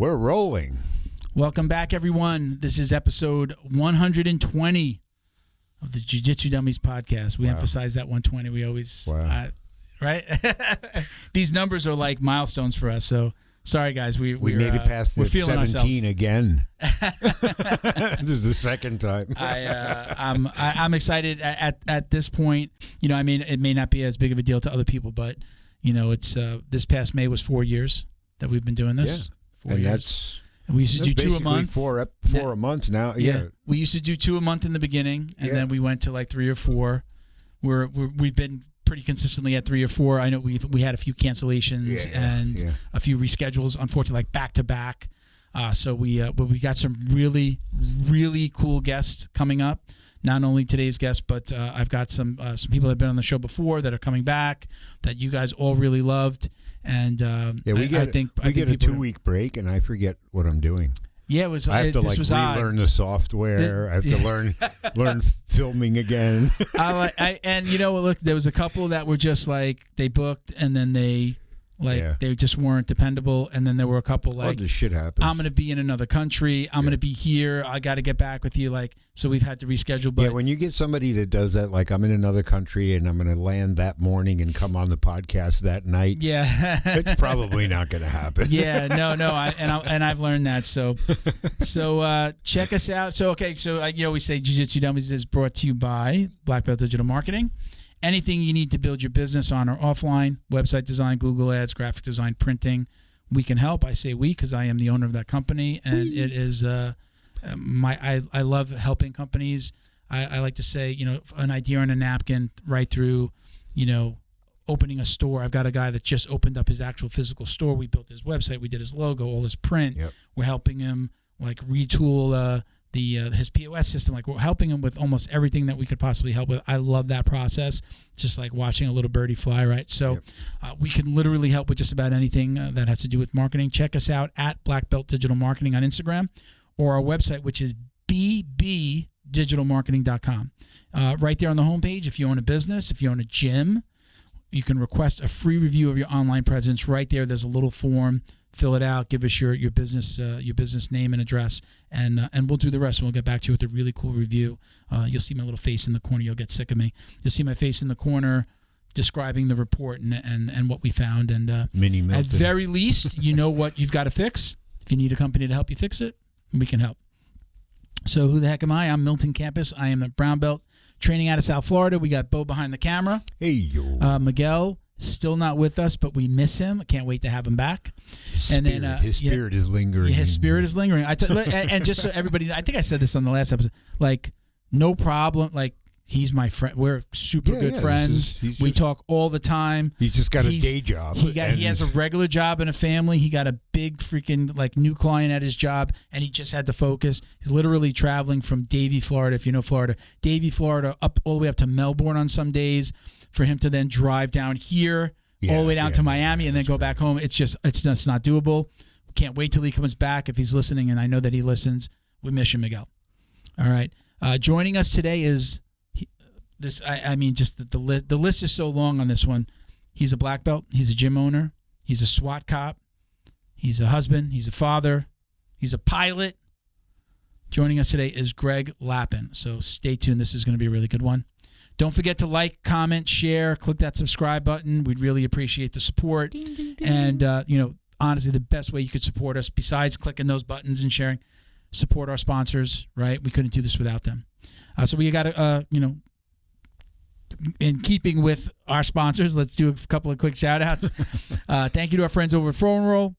We're rolling. Welcome back, everyone. This is episode 120 of the Jiu-Jitsu Dummies podcast. We emphasize that 120. We always, right? These numbers are like milestones for us. So sorry, guys. We made it past the 17 ourselves again. This is the second time. I'm excited at this point. You know, I mean, it may not be as big of a deal to other people, but you know, it's this past May was 4 years that we've been doing this. Yeah. 4 years. We used to do 2 a month. Four a month now. Yeah. We used to do 2 a month in the beginning, and then we went to like 3 or 4. We've been pretty consistently at 3 or 4. I know we had a few cancellations and a few reschedules, unfortunately, like back to back. So we got some really, really cool guests coming up. Not only today's guest, but I've got some people that have been on the show before that are coming back that you guys all really loved. And we get a 2-week break, and I forget what I'm doing. Yeah, it was. I have to relearn the software. I have to learn filming again. And you know what? Look, there was a couple that were just like they booked, and then they just weren't dependable. And then there were a couple like, this shit happens. I'm going to be in another country. I'm going to be here. I got to get back with you. Like, so we've had to reschedule. But when you get somebody that does that, like I'm in another country and I'm going to land that morning and come on the podcast that night. Yeah, it's probably not going to happen. Yeah, no. I've learned that. So check us out. So you always say Jiu-Jitsu Dummies is brought to you by Black Belt Digital Marketing. Anything you need to build your business on or offline, website design, Google Ads, graphic design, printing, we can help. I say we because I am the owner of that company, and it is I love helping companies. I like to say, you know, an idea on a napkin right through, you know, opening a store. I've got a guy that just opened up his actual physical store. We built his website. We did his logo, all his print. Yep. We're helping him like retool his POS system. Like, we're helping him with almost everything that we could possibly help with. I love that process. It's just like watching a little birdie fly, right? So we can literally help with just about anything that has to do with marketing. Check us out at Black Belt Digital Marketing on Instagram, or our website, which is bbdigitalmarketing.com. Right there on the homepage, if you own a business, if you own a gym, you can request a free review of your online presence. Right there, there's a little form. Fill it out. Give us your business name and address, and we'll do the rest. And we'll get back to you with a really cool review. You'll see my little face in the corner. You'll get sick of me. You'll see my face in the corner describing the report and what we found. And Mini Milton. At very least, you know what you've got to fix. If you need a company to help you fix it, we can help. So who the heck am I? I'm Milton Campus. I am a brown belt training out of South Florida. We got Bo behind the camera. Hey, yo. Miguel. Still not with us, but we miss him. I can't wait to have him back. His spirit is lingering. His spirit is lingering. And just so everybody, I think I said this on the last episode. Like, no problem. Like, he's my friend. We're super good friends. We talk all the time. He's just got a day job. He has a regular job and a family. He got a big freaking like new client at his job, and he just had to focus. He's literally traveling from Davie, Florida, if you know Florida, Davie, Florida, up all the way up to Melbourne on some days, for him to then drive down here all the way down to Miami and then go back home. It's just not doable. Can't wait till he comes back if he's listening, and I know that he listens. We miss you, Miguel. All right. Joining us today is this. I mean, just the list is so long on this one. He's a black belt. He's a gym owner. He's a SWAT cop. He's a husband. He's a father. He's a pilot. Joining us today is Greg Lapin. So stay tuned. This is going to be a really good one. Don't forget to like, comment, share, click that subscribe button. We'd really appreciate the support. Ding, ding, ding. And, honestly, the best way you could support us, besides clicking those buttons and sharing, support our sponsors, right? We couldn't do this without them. So we got to, in keeping with our sponsors, let's do a couple of quick shout-outs. Thank you to our friends over at Fro and Roll.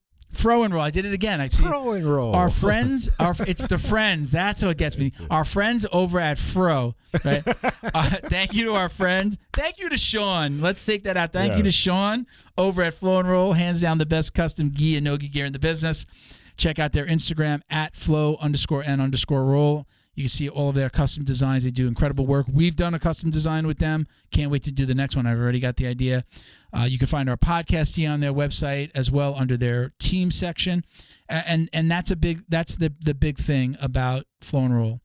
I did it again. I see. Fro and Roll. Our friends, it's the friends. That's what gets me. Our friends over at Fro, right? Thank you to our friends. Thank you to Sean. Let's take that out. Thank you to Sean over at Flo and Roll. Hands down the best custom gi and no-gi gear in the business. Check out their Instagram at @flow_n_roll. You can see all of their custom designs. They do incredible work. We've done a custom design with them. Can't wait to do the next one. I've already got the idea. You can find our podcast on their website as well under their team section. And that's the big thing about Flow and Roll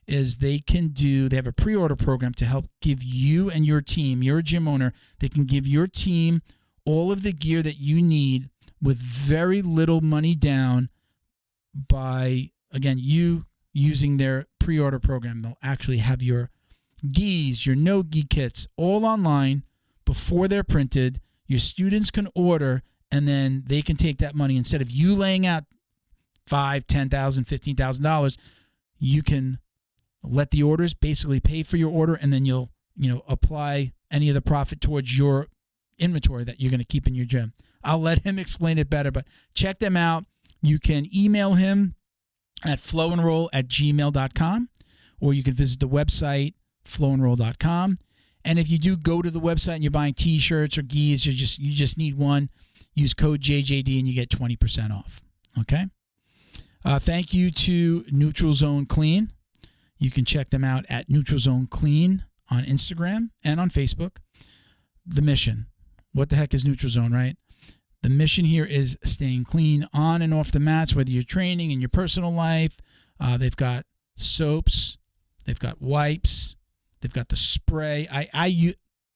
is they have a pre-order program to help give you and your team, you're a gym owner, they can give your team all of the gear that you need with very little money down, by, again, you using their pre-order program. They'll actually have your gis, your no-gi kits all online before they're printed. Your students can order, and then they can take that money. Instead of you laying out $5,000, $10,000, $15,000, you can let the orders basically pay for your order, and then you'll apply any of the profit towards your inventory that you're going to keep in your gym. I'll let him explain it better, but check them out. You can email him at flowandroll@gmail.com, or you can visit the website, flowandroll.com. And if you do go to the website and you're buying T-shirts or gis, you just need one, use code JJD and you get 20% off. Okay? Thank you to Neutral Zone Clean. You can check them out at Neutral Zone Clean on Instagram and on Facebook. The mission. What the heck is Neutral Zone, right? The mission here is staying clean on and off the mats, whether you're training in your personal life. They've got soaps. They've got wipes. They've got the spray.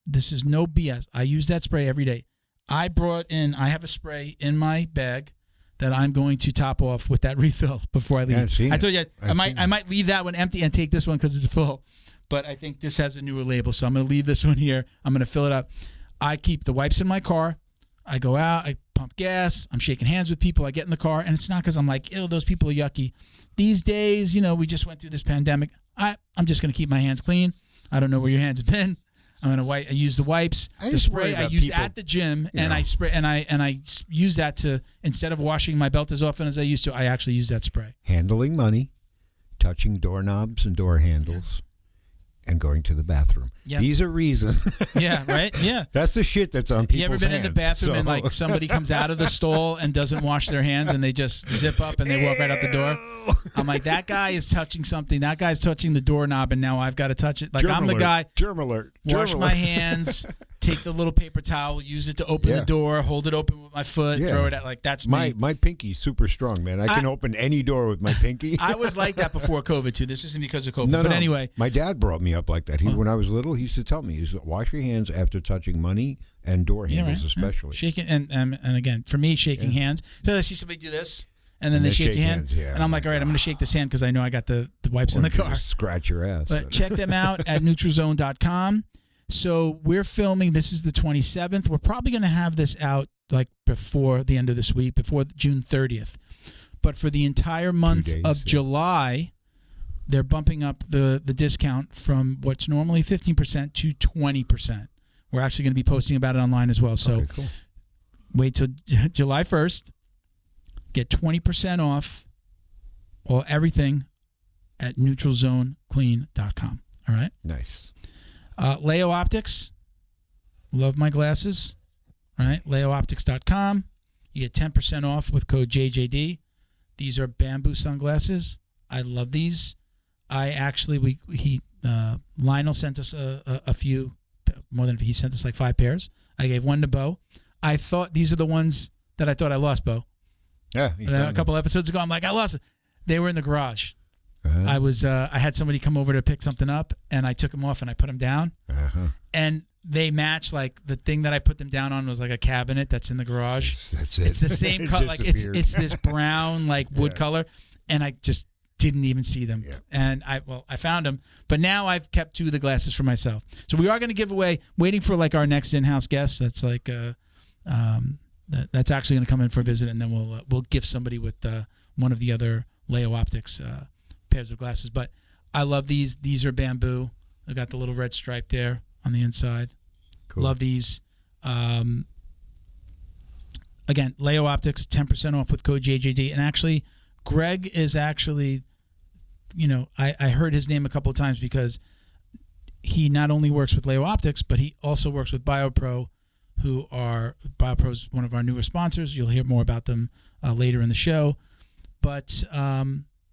This is no BS. I use that spray every day. I have a spray in my bag that I'm going to top off with that refill before I leave. I told you I might leave that one empty and take this one because it's full. But I think this has a newer label, so I'm going to leave this one here. I'm going to fill it up. I keep the wipes in my car. I go out, I pump gas, I'm shaking hands with people, I get in the car, and it's not because I'm like, ew, those people are yucky. These days, we just went through this pandemic. I'm just going to keep my hands clean. I don't know where your hands have been. I'm going to I use the wipes, the spray I use at the gym, and I spray and I use that to, instead of washing my belt as often as I used to, I actually use that spray. Handling money, touching doorknobs and door handles. And going to the bathroom. Yep. These are reasons. Yeah, right? Yeah. That's the shit that's on people's hands. You ever been in the bathroom and like somebody comes out of the stall and doesn't wash their hands and they just zip up and they walk right out the door? I'm like, that guy is touching something. That guy's touching the doorknob and now I've got to touch it. Like I'm the guy. Germ alert. Wash my hands, take the little paper towel, use it to open the door, hold it open with my foot, throw it at, like, that's me. My pinky's super strong, man. I can open any door with my pinky. I was like that before COVID too. This isn't because of COVID. But anyway. My dad brought me up like that. When I was little, he used to tell me, he said, wash your hands after touching money and door handles especially. Shaking and again, for me, shaking hands. So I see somebody do this. And then they shake your hand. And I'm like, all right, I'm going to shake this hand because I know I got the wipes in the car. Scratch your ass. But check them out at neutralzone.com. So we're filming. This is the 27th. We're probably going to have this out like before the end of this week, before June 30th. But for the entire month of July, they're bumping up the discount from what's normally 15% to 20%. We're actually going to be posting about it online as well. So cool. Wait till July 1st. Get 20% off everything at neutralzoneclean.com. All right? Nice. Leo Optics. Love my glasses. All right? LeoOptics.com. You get 10% off with code JJD. These are bamboo sunglasses. I love these. Lionel sent us a few, more than he sent us like 5 pairs. I gave one to Bo. I thought these are the ones that I thought I lost, Bo. Yeah, a couple episodes ago, I'm like, I lost it. They were in the garage. I had somebody come over to pick something up, and I took them off and I put them down, and they match. Like the thing that I put them down on was like a cabinet that's in the garage. That's it. It's the same color. Like it's this brown like wood color, and I just didn't even see them. Yeah. And I found them, but now I've kept 2 of the glasses for myself. So we are going to give away. Waiting for like our next in-house guest. That's like that's actually going to come in for a visit, and then we'll gift somebody with one of the other Leo Optics pairs of glasses. But I love these. These are bamboo. They got the little red stripe there on the inside. Cool. Love these. Again, Leo Optics, 10% off with code JJD. And actually, Greg is actually, I heard his name a couple of times because he not only works with Leo Optics, but he also works with BioPro. BioPro is one of our newer sponsors. You'll hear more about them later in the show. But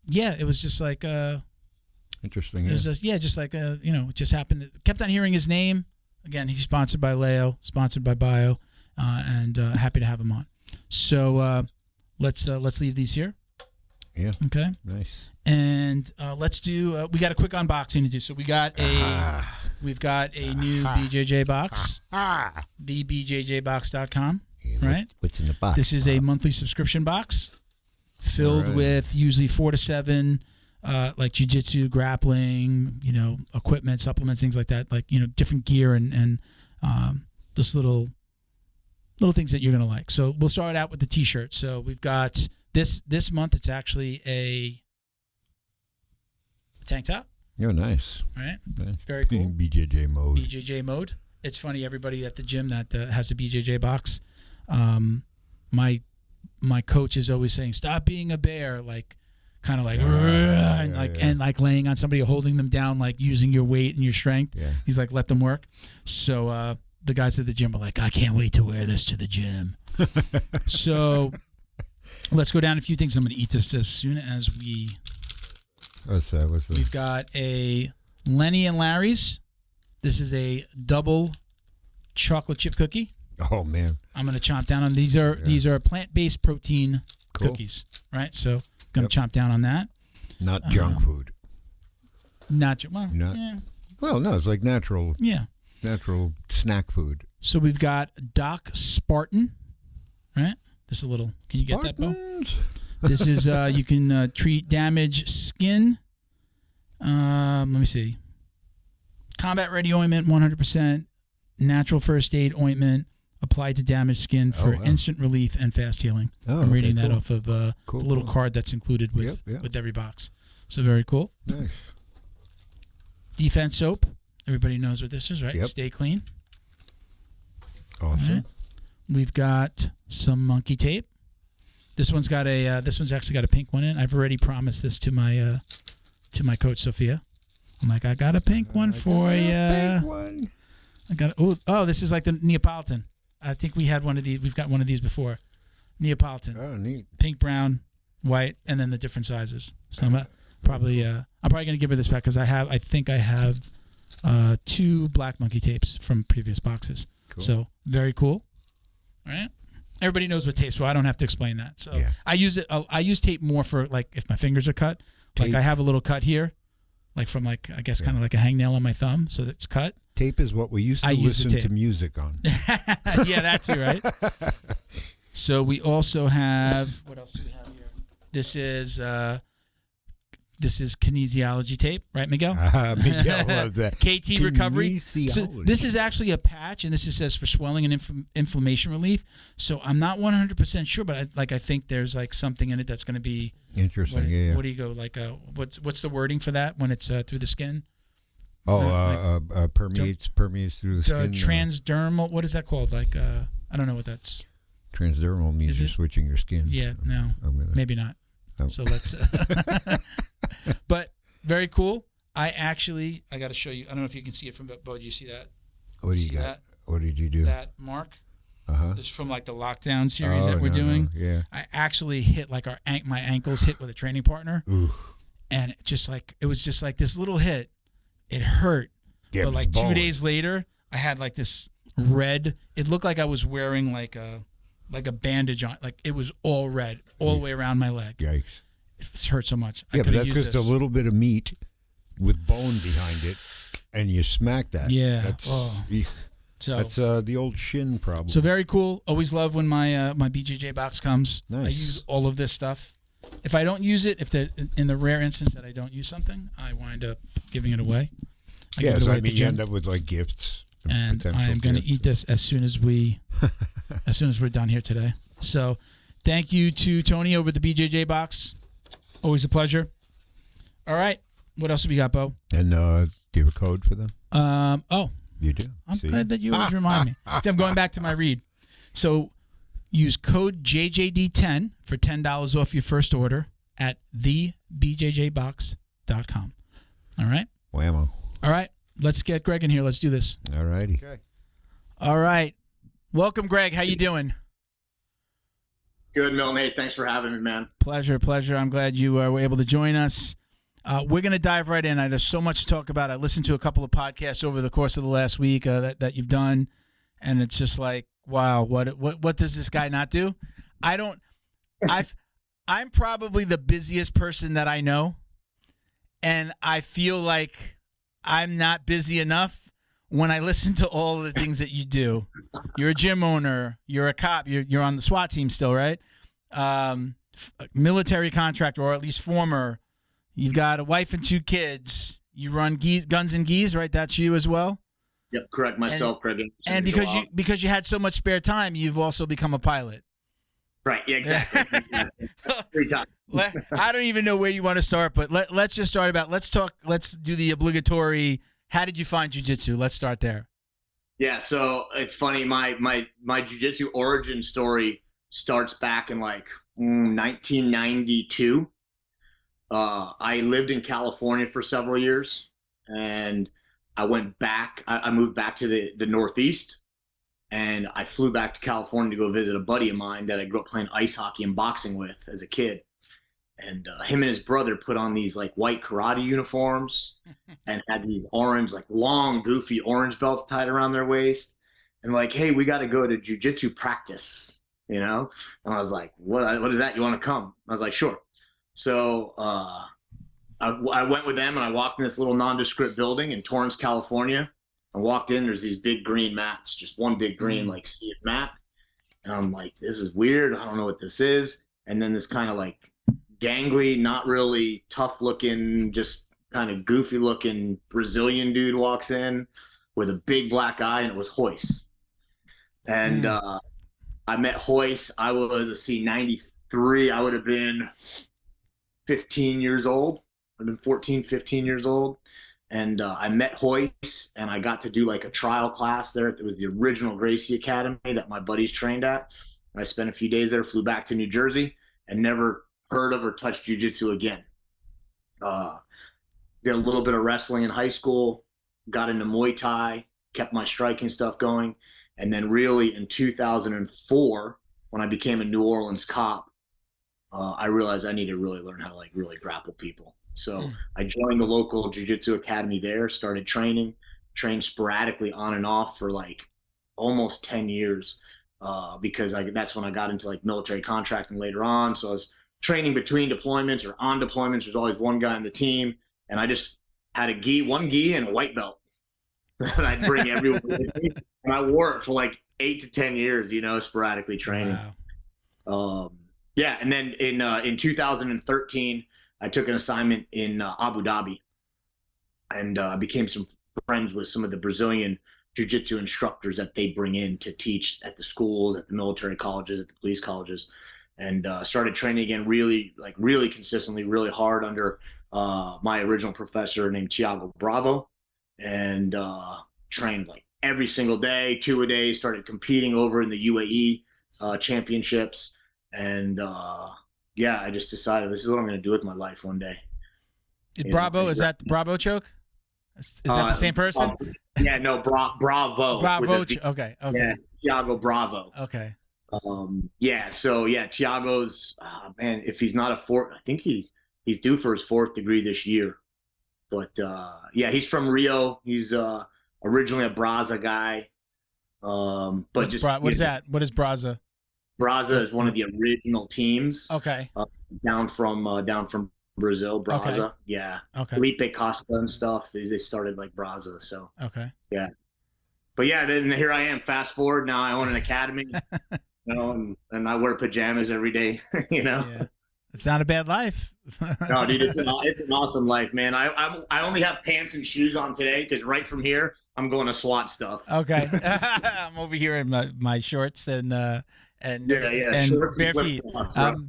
it was just like interesting. It was just like it just happened. Kept on hearing his name. Again, he's sponsored by Leo, sponsored by Bio, and happy to have him on. So let's leave these here. Yeah. Okay. Nice. And let's do. We got a quick unboxing to do. So we've got a new BJJ box. TheBJJBox.com. Right. What's in the box? This is a monthly subscription box filled with usually 4 to 7 like jiu-jitsu, grappling, equipment, supplements, things like that, like, different gear and just little things that you're going to like. So we'll start out with the t-shirt. So we've got this month, it's actually a tank top. Oh, nice. Right? Nice. Very cool. BJJ mode. BJJ mode. It's funny, everybody at the gym that has a BJJ box, my coach is always saying, stop being a bear, like, kind of like, and like laying on somebody, holding them down, like using your weight and your strength. Yeah. He's like, let them work. So the guys at the gym are like, I can't wait to wear this to the gym. So let's go down a few things. I'm going to eat this as soon as we... What's that? We've got a Lenny and Larry's. This is a double chocolate chip cookie. Oh, man. I'm going to chomp down on these. These are plant-based protein cookies, right? So going to chomp down on that. Not junk food. Well, Well, no, it's like natural. Yeah. Natural snack food. So we've got Doc Spartan, right? This is a little. Can you get Spartans? that, Bo? This is you can treat damaged skin. Let me see. Combat ready ointment, 100% natural first aid ointment applied to damaged skin for instant relief and fast healing. I'm reading that off of the little card that's included with every box. So very cool. Nice. Defense soap. Everybody knows what this is, right? Yep. Stay clean. Awesome. Right. We've got some monkey tape. This one's got a. This one's actually got a pink one in. I've already promised this to my coach Sophia. I'm like, I got a pink one for you. Pink one. I got. Oh, this is like the Neapolitan. I think we had one of these. We've got one of these before. Neapolitan. Oh, neat. Pink, brown, white, and then the different sizes. So I'm probably gonna give her this back because I think I have 2 black monkey tapes from previous boxes. Cool. So very cool. All right. Everybody knows what tape, so I don't have to explain that. So I use it. I use tape more for like if my fingers are cut. Tape. Like I have a little cut here, like from like I guess kind of like a hangnail on my thumb, so that's cut. Tape is what we used to listen to music on. Yeah, that too, right? So we also have what else do we have here? This is kinesiology tape, right, Miguel? Miguel loves that. KT recovery. So this is actually a patch, and this just says for swelling and inflammation relief. So I'm not 100% sure, but I think there's like something in it that's going to be interesting. What do you go like? What's the wording for that when it's through the skin? Permeates through the skin. Transdermal. What is that called? Like I don't know what that's. Transdermal means you're switching your skin. Yeah, no, maybe not. Oh. So let's. But very cool. I got to show you. I don't know if you can see it from Bo. Do you see that? What do you got? That? What did you do? That mark. This is from like the lockdown series that we're doing. No. Yeah. I actually hit like my ankles hit with a training partner, and it was just like this little hit. It hurt, but like 2 days later, I had like this red. It looked like I was wearing like a bandage on. Like it was all red all the way around my leg. Yikes! It hurt so much. Yeah, but that's just a little bit of meat with bone behind it, and you smack that. Yeah. That's the old shin problem. So very cool. Always love when my my BJJ box comes. Nice. I use all of this stuff. If I don't use it, in the rare instance that I don't use something, I wind up giving it away. You end up with like gifts. And I am going to eat this as soon as we're done here today. So, thank you to Tony over at the BJJ box. Always a pleasure. All right, what else have we got, Bo? And do you have a code for them? You do. I'm glad that you always remind me. I'm going back to my read. So, use code JJD10 for $10 off your first order at thebjjbox.com. All right. Whammo. All right. Let's get Greg in here. Let's do this. All righty. Okay. All right. Welcome, Greg. How you doing? Good, Milton. Hey, thanks for having me, man. Pleasure. I'm glad you were able to join us. We're going to dive right in. There's so much to talk about. I listened to a couple of podcasts over the course of the last week that you've done, and it's just like, wow, what does this guy not do? I'm probably the busiest person that I know, and I feel like I'm not busy enough when I listen to all the things that you do. You're a gym owner. You're a cop. You're on the SWAT team still, right? military contractor, or at least former. You've got a wife and 2 kids. You run Guns and Geese, right? That's you as well? Yep, correct. Myself, Craig. And because you had so much spare time, you've also become a pilot. Right, yeah, exactly. 3 times. I don't even know where you want to start, but let's just start let's do the obligatory, how did you find jiu-jitsu? Let's start there. Yeah, so it's funny, my jiu-jitsu origin story starts back in 1992. I lived in California for several years, and I went back. I moved back to the Northeast, and I flew back to California to go visit a buddy of mine that I grew up playing ice hockey and boxing with as a kid. And him and his brother put on these white karate uniforms and had these orange, long, goofy orange belts tied around their waist. And hey, we got to go to jiu-jitsu practice, And I was like, what is that? You want to come? I was like, sure. So I went with them, and I walked in this little nondescript building in Torrance, California. I walked in, there's these big green mats, just one big green sea mat. And I'm like, this is weird. I don't know what this is. And then this kind of gangly, not really tough looking, just kind of goofy looking Brazilian dude walks in with a big black eye, and it was Hoist. And I met Hoist. I was 93. I would have been 15 years old. I'd been 14, 15 years old. And I met Hoist, and I got to do a trial class there. It was the original Gracie Academy that my buddies trained at. And I spent a few days there, flew back to New Jersey, and never heard of or touched jiu-jitsu again. Did a little bit of wrestling in high school, got into Muay Thai, kept my striking stuff going. And then really in 2004, when I became a New Orleans cop, I realized I needed to really learn how to really grapple people. So I joined the local jiu-jitsu academy there, started trained sporadically on and off for almost 10 years because that's when I got into military contracting later on. So I was training between deployments or on deployments. There's always one guy on the team, and I just had one gi and a white belt that I'd bring everywhere with me. And I wore it for 8 to 10 years, sporadically training. Wow. And then in 2013, I took an assignment in Abu Dhabi, and became some friends with some of the Brazilian jiu-jitsu instructors that they bring in to teach at the schools, at the military colleges, at the police colleges, and started training again really consistently, really hard under my original professor named Tiago Bravo, and trained every single day, 2 a day, started competing over in the UAE championships. And I just decided this is what I'm going to do with my life one day. Bravo, is that the Bravo choke? Is that the same person? Yeah, no, Bravo. Okay. Yeah, Tiago Bravo. Okay. Tiago's, man, if he's not I think he's due for his 4th degree this year. But he's from Rio. He's originally a Braza guy. But what is that? What is Braza? Braza is one of the original teams. Okay. Down from Brazil, Braza. Okay. Yeah. Okay. Felipe Costa and stuff. They started Braza. So. Okay. Yeah. But then here I am. Fast forward, now I own an academy. And I wear pajamas every day. Yeah. It's not a bad life. No, dude, it's an awesome life, man. I only have pants and shoes on today because right from here I'm going to SWAT stuff. Okay. I'm over here in my shorts and shorts bare feet.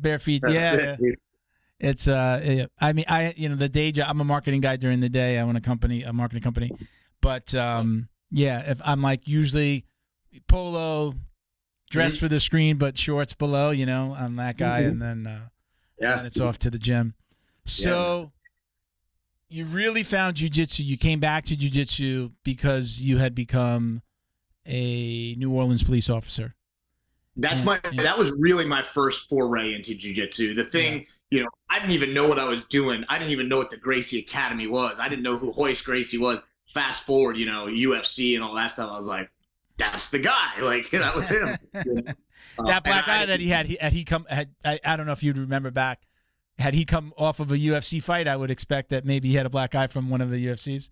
Bare feet. That's it, it's the day job. I'm a marketing guy during the day. I own a marketing company, but if I'm usually polo, dress for the screen, but shorts below. I'm that guy, and then and it's off to the gym. So you really found jiu-jitsu. You came back to jiu-jitsu because you had become a New Orleans police officer. That was really my first foray into jiu-jitsu. The thing, I didn't even know what I was doing. I didn't even know what the Gracie Academy was. I didn't know who Hoist Gracie was. Fast forward, UFC and all that stuff. I was like, that's the guy. That was him. That black guy that he had, I don't know if you'd remember back. Had he come off of a UFC fight, I would expect that maybe he had a black eye from one of the UFCs.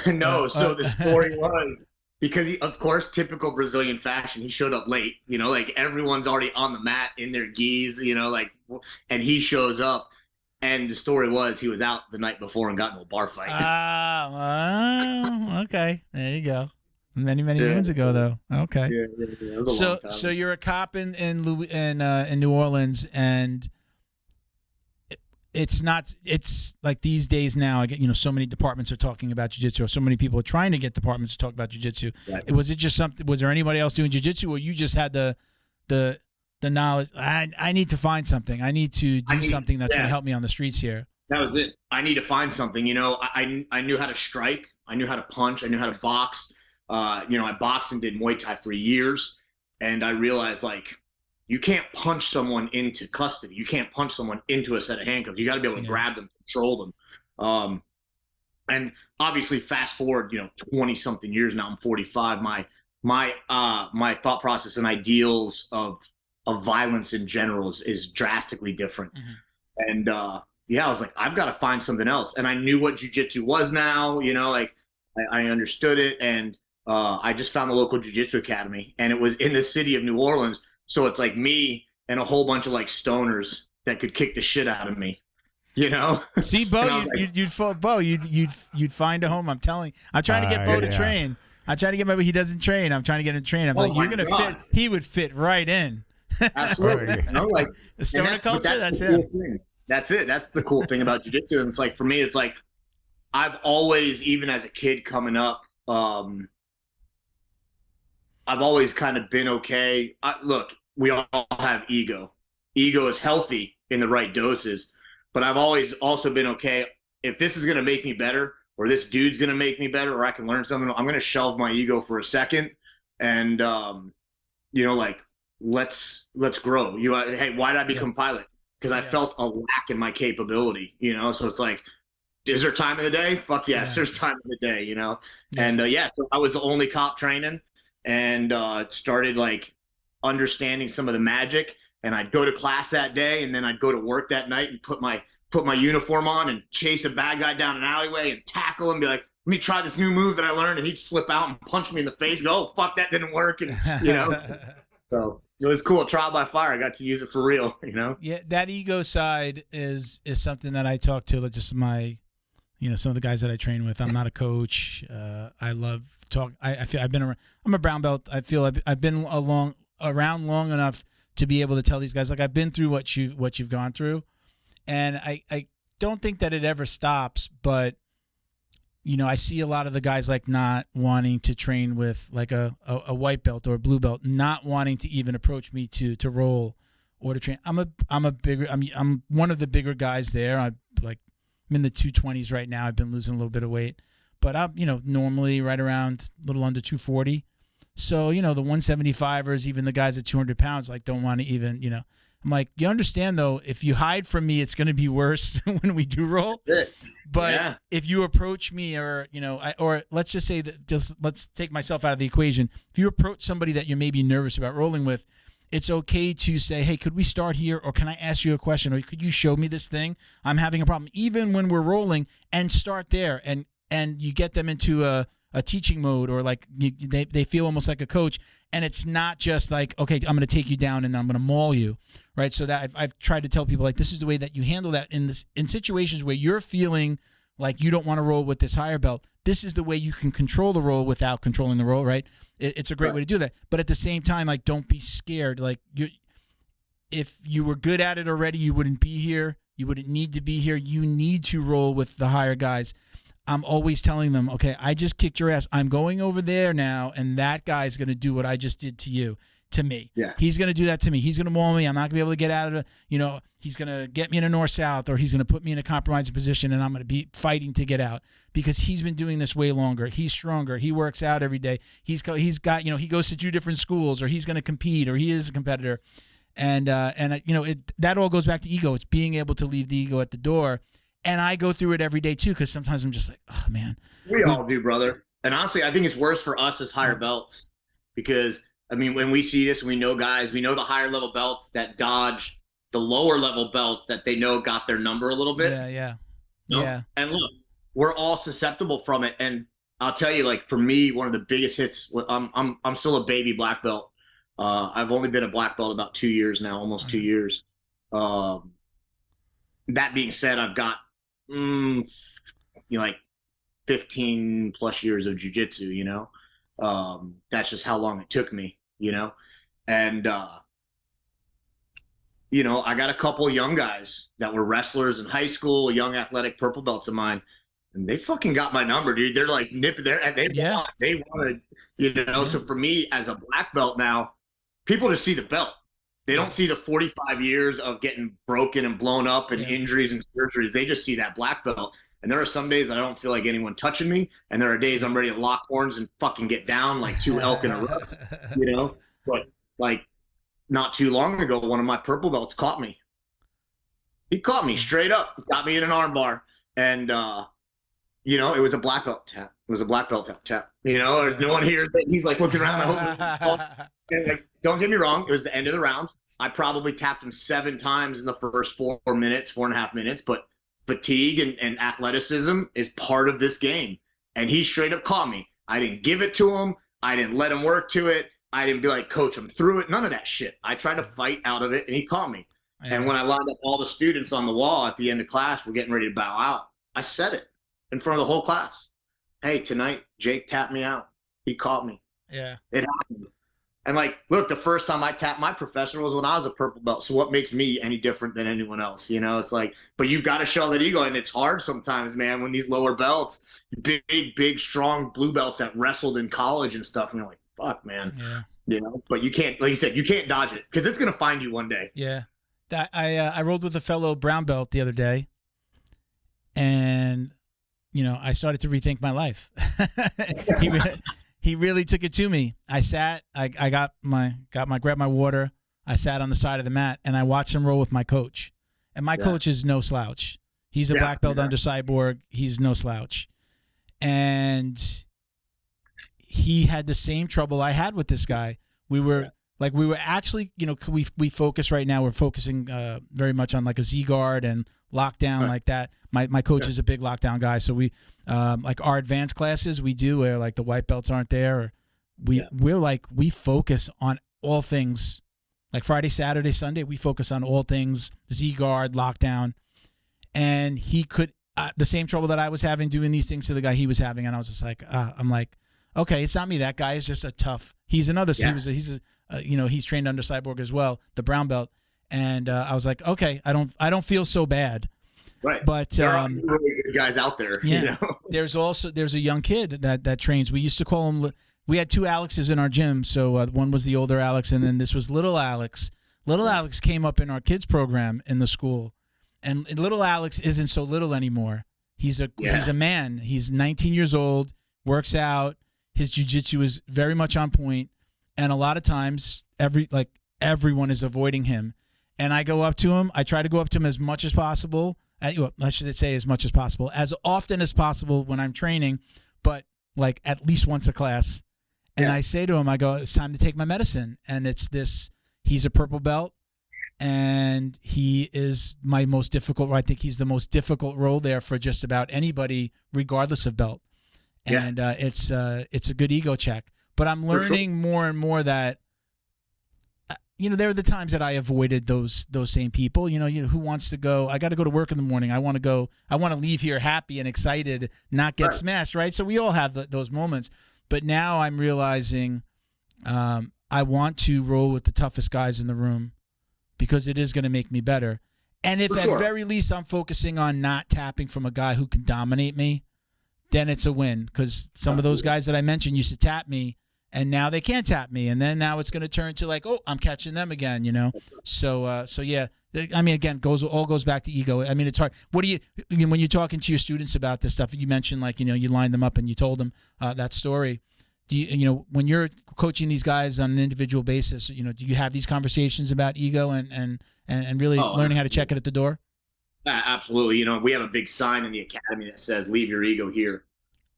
No. So the story was, because he, of course, typical Brazilian fashion, he showed up late, you know, like everyone's already on the mat in their gis, you know, like, and he shows up. And the story was he was out the night before and got into a bar fight. Okay. There you go. Many moons ago, though. Okay. Yeah. It was a long time. So you're a cop in New Orleans, and it's like these days now. I get, you know, so many departments are talking about jiu-jitsu, or so many people are trying to get departments to talk about jiu-jitsu. Right. Was it just something? Was there anybody else doing jiu-jitsu, or you just had the knowledge? I need to find something. I need to do something that's going to help me on the streets here. That was it. I need to find something. You know, I knew how to strike. I knew how to punch. I knew how to box. You know, I boxed and did Muay Thai for years, and I realized, like, you can't punch someone into custody. You can't punch someone into a set of handcuffs. You got to be able to grab them, control them. And obviously, fast forward, you know, 20 something years now. I'm 45. My thought process and ideals of violence in general is drastically different. Mm-hmm. And I was like, I've got to find something else. And I knew what jiu-jitsu was now, you know, like I understood it. And I just found the local jiu-jitsu academy, and it was in the city of New Orleans. So it's like me and a whole bunch of like stoners that could kick the shit out of me, you know? See, Bo, you'd find a home. I'm telling you. I'm trying to get Bo to train. I'm trying to get him, but he doesn't train. I'm trying to get him to train. I'm like, you're going to fit. He would fit right in. Absolutely. You know, like, the stoner culture, that's him. Cool, that's it. That's the cool thing about jiu-jitsu. And it's like, for me, it's like, I've always, even as a kid coming up, I've always kind of been okay. Look, we all have ego. Ego is healthy in the right doses, but I've always also been okay. If this is going to make me better, or this dude's going to make me better, or I can learn something, I'm going to shelve my ego for a second. And, you know, like, let's grow. Hey, why did I become pilot? Because I felt a lack in my capability, you know? So it's like, is there time of the day? Fuck yes, there's time of the day, you know? And so I was the only cop training, and started like understanding some of the magic. And I'd go to class that day, and then I'd go to work that night and put my uniform on and chase a bad guy down an alleyway and tackle him and be like, let me try this new move that I learned. And he'd slip out and punch me in the face and go, oh, fuck, that didn't work. And, you know, so it was cool. Trial by fire. I got to use it for real, you know? Yeah. That ego side is something that I talk to just some of the guys that I train with. I'm not a coach. I love talk. I feel I'm a brown belt. I feel I've been around long enough to be able to tell these guys, like, I've been through what you've gone through. And I don't think that it ever stops, but, you know, I see a lot of the guys like not wanting to train with like a white belt or a blue belt, not wanting to even approach me to roll or to train. I'm one of the bigger guys there. I'm in the 220s right now. I've been losing a little bit of weight, but I'm, you know, normally right around a little under 240. So, you know, the 175ers, even the guys at 200 pounds, like, don't want to even, you know, I'm like, you understand though, if you hide from me, it's going to be worse when we do roll. But if you approach me, or, you know, or let's just say that, let's take myself out of the equation. If you approach somebody that you're maybe nervous about rolling with, it's okay to say, hey, could we start here? Or can I ask you a question? Or could you show me this thing? I'm having a problem. Even when we're rolling, and start there. And you get them into a teaching mode, or like they feel almost like a coach. And it's not just like, okay, I'm going to take you down and I'm going to maul you, right? So that I've tried to tell people, like, this is the way that you handle that in situations where you're feeling like you don't want to roll with this higher belt. This is the way you can control the roll without controlling the roll, right? It's a great way to do that. But at the same time, like, don't be scared. Like, if you were good at it already, you wouldn't be here. You wouldn't need to be here. You need to roll with the higher guys. I'm always telling them, okay, I just kicked your ass. I'm going over there now, and that guy's going to do what I just did to me. Yeah. He's going to do that to me. He's going to maul me. I'm not going to be able to get out of it. You know, he's going to get me in a north-south, or he's going to put me in a compromising position, and I'm going to be fighting to get out, because he's been doing this way longer. He's stronger. He works out every day. He's got, you know, he goes to 2 different schools, or he's going to compete, or he is a competitor. And you know, that all goes back to ego. It's being able to leave the ego at the door. And I go through it every day too, because sometimes I'm just like, oh man. We all do, brother. And honestly, I think it's worse for us as higher belts, because I mean, when we see this, we know guys, we know the higher level belts that dodge the lower level belts that they know got their number a little bit. Yeah. You know? Yeah. And look, we're all susceptible from it. And I'll tell you, like for me, one of the biggest hits. I'm still a baby black belt. I've only been a black belt about 2 years now, almost 2 years. That being said, I've got like 15 plus years of jiu-jitsu. You know, that's just how long it took me. You know, and you know, I got a couple of young guys that were wrestlers in high school, young athletic purple belts of mine, and they fucking got my number, dude. They're like nipping there, and they wanted, you know. So for me, as a black belt now, people just see the belt. They don't see the 45 years of getting broken and blown up and injuries and surgeries. They just see that black belt. And there are some days that I don't feel like anyone touching me, and there are days I'm ready to lock horns and fucking get down like 2 elk in a row, you know. But like, not too long ago, one of my purple belts caught me. He caught me straight up, got me in an arm bar. And, you know, it was a black belt tap. It was a black belt tap. You know, there's no one here. He's like looking around. And like, don't get me wrong. It was the end of the round. I probably tapped him 7 times in the first 4.5 minutes. But fatigue and athleticism is part of this game. And he straight up caught me. I didn't give it to him. I didn't let him work to it. I didn't be like, coach, I'm through it. None of that shit. I tried to fight out of it, and he caught me. Yeah. And when I lined up all the students on the wall at the end of class, we're getting ready to bow out, I said it in front of the whole class. Hey, tonight, Jake tapped me out. He caught me. Yeah. It happens. And, like, look, the first time I tapped my professional was when I was a purple belt. So what makes me any different than anyone else? You know, it's like, but you've got to show that ego. And it's hard sometimes, man, when these lower belts, big, strong blue belts that wrestled in college and stuff, and you're like, fuck, man. Yeah. You know, but you can't, like you said, you can't dodge it because it's going to find you one day. Yeah. That I rolled with a fellow brown belt the other day, and, you know, I started to rethink my life. He really took it to me. I sat, I grabbed my water. I sat on the side of the mat, and I watched him roll with my coach. And my coach is no slouch. He's a black belt under Cyborg. He's no slouch. And he had the same trouble I had with this guy. We were actually, you know, we focus right now. We're focusing very much on like a Z guard and lockdown like that. My coach is a big lockdown guy, so we like our advanced classes we do where like the white belts aren't there. Or we focus on all things. Like Friday, Saturday, Sunday, we focus on all things Z guard, lockdown, and he could the same trouble that I was having doing these things to the guy he was having, and I was just like, I'm like, okay, it's not me. That guy is just a tough. He's another. Yeah. He's trained under Cyborg as well, the brown belt, and I was like, okay, I don't feel so bad. Right. But there are really good guys out there. Yeah. You know? There's a young kid that trains. We used to call him. We had 2 Alexes in our gym. So one was the older Alex, and then this was little Alex. Little Alex came up in our kids program in the school, and little Alex isn't so little anymore. He's a man. He's 19 years old. Works out. His jiu-jitsu is very much on point, and a lot of times everyone is avoiding him. And I go up to him. I try to go up to him as much as possible. I should say as much as possible, as often as possible when I'm training, but like at least once a class. And I say to him, I go, it's time to take my medicine. And it's this, he's a purple belt, and he is my most difficult, I think he's the most difficult role there for just about anybody, regardless of belt. And it's a good ego check. But I'm learning more and more that, you know, there are the times that I avoided those same people. You know, who wants to go? I got to go to work in the morning. I want to go. I want to leave here happy and excited, not get smashed, right? So we all have those moments. But now I'm realizing I want to roll with the toughest guys in the room because it is going to make me better. And if at very least I'm focusing on not tapping from a guy who can dominate me, then it's a win. Because some of those guys that I mentioned used to tap me, and now they can't tap me. And then now it's going to turn to like, oh, I'm catching them again, you know? So yeah. I mean, again, all goes back to ego. I mean, it's hard. What do you, when you're talking to your students about this stuff, you mentioned like, you know, you lined them up and you told them that story. Do you, when you're coaching these guys on an individual basis, you know, do you have these conversations about ego and really learning how to check it at the door? Absolutely. You know, we have a big sign in the academy that says, leave your ego here,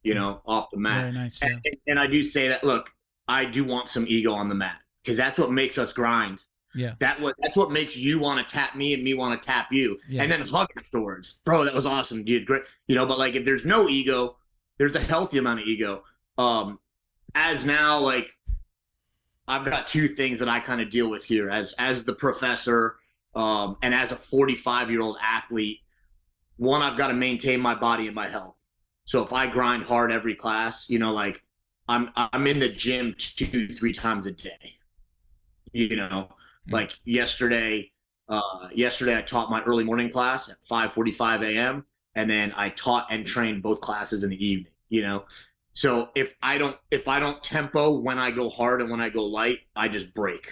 you know, off the mat. Very nice. Yeah. And I do say that, look, I do want some ego on the mat because that's what makes us grind. Yeah. That's what makes you want to tap me and me want to tap you. Yeah. And then hug afterwards. Bro, that was awesome, dude. Great. You know, but like if there's no ego, there's a healthy amount of ego. As now, like, I've got two things that I kind of deal with here as the professor, and as a 45-year-old athlete. One, I've got to maintain my body and my health. So if I grind hard every class, you know, like I'm in the gym 2-3 times a day, you know, like yesterday I taught my early morning class at 5:45 a.m. and then I taught and trained both classes in the evening, you know. So if I don't tempo when I go hard and when I go light, I just break.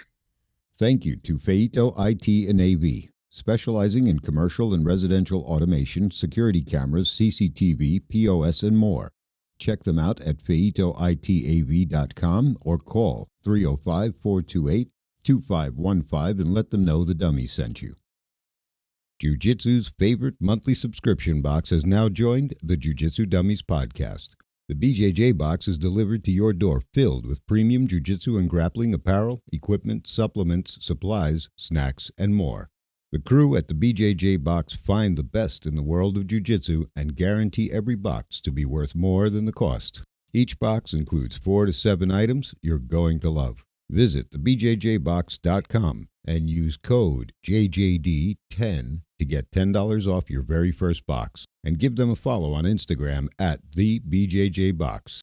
Thank you to Feito IT and AV, specializing in commercial and residential automation, security cameras, CCTV, POS, and more. Check them out at feitoitav.com or call 305-428-2515 and let them know the dummy sent you. Jiu-Jitsu's favorite monthly subscription box has now joined the Jiu-Jitsu Dummies podcast. The BJJ box is delivered to your door filled with premium jiu-jitsu and grappling apparel, equipment, supplements, supplies, snacks, and more. The crew at the BJJ box find the best in the world of jiu-jitsu and guarantee every box to be worth more than the cost. Each box includes 4 to 7 items you're going to love. Visit thebjjbox.com and use code JJD10 to get $10 off your very first box. And give them a follow on Instagram at TheBJJBox.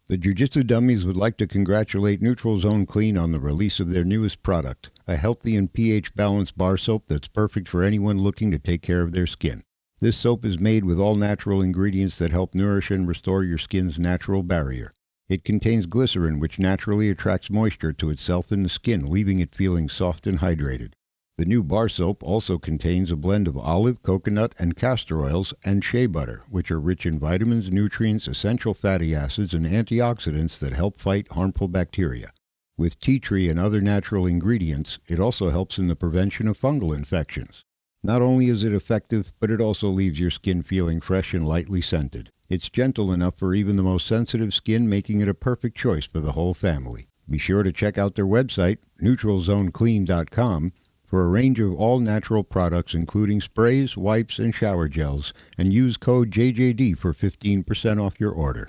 The Jiu-Jitsu Dummies would like to congratulate Neutral Zone Clean on the release of their newest product, a healthy and pH-balanced bar soap that's perfect for anyone looking to take care of their skin. This soap is made with all natural ingredients that help nourish and restore your skin's natural barrier. It contains glycerin, which naturally attracts moisture to itself in the skin, leaving it feeling soft and hydrated. The new bar soap also contains a blend of olive, coconut, and castor oils and shea butter, which are rich in vitamins, nutrients, essential fatty acids, and antioxidants that help fight harmful bacteria. With tea tree and other natural ingredients, it also helps in the prevention of fungal infections. Not only is it effective, but it also leaves your skin feeling fresh and lightly scented. It's gentle enough for even the most sensitive skin, making it a perfect choice for the whole family. Be sure to check out their website, neutralzoneclean.com, for a range of all-natural products including sprays, wipes, and shower gels, and use code JJD for 15% off your order.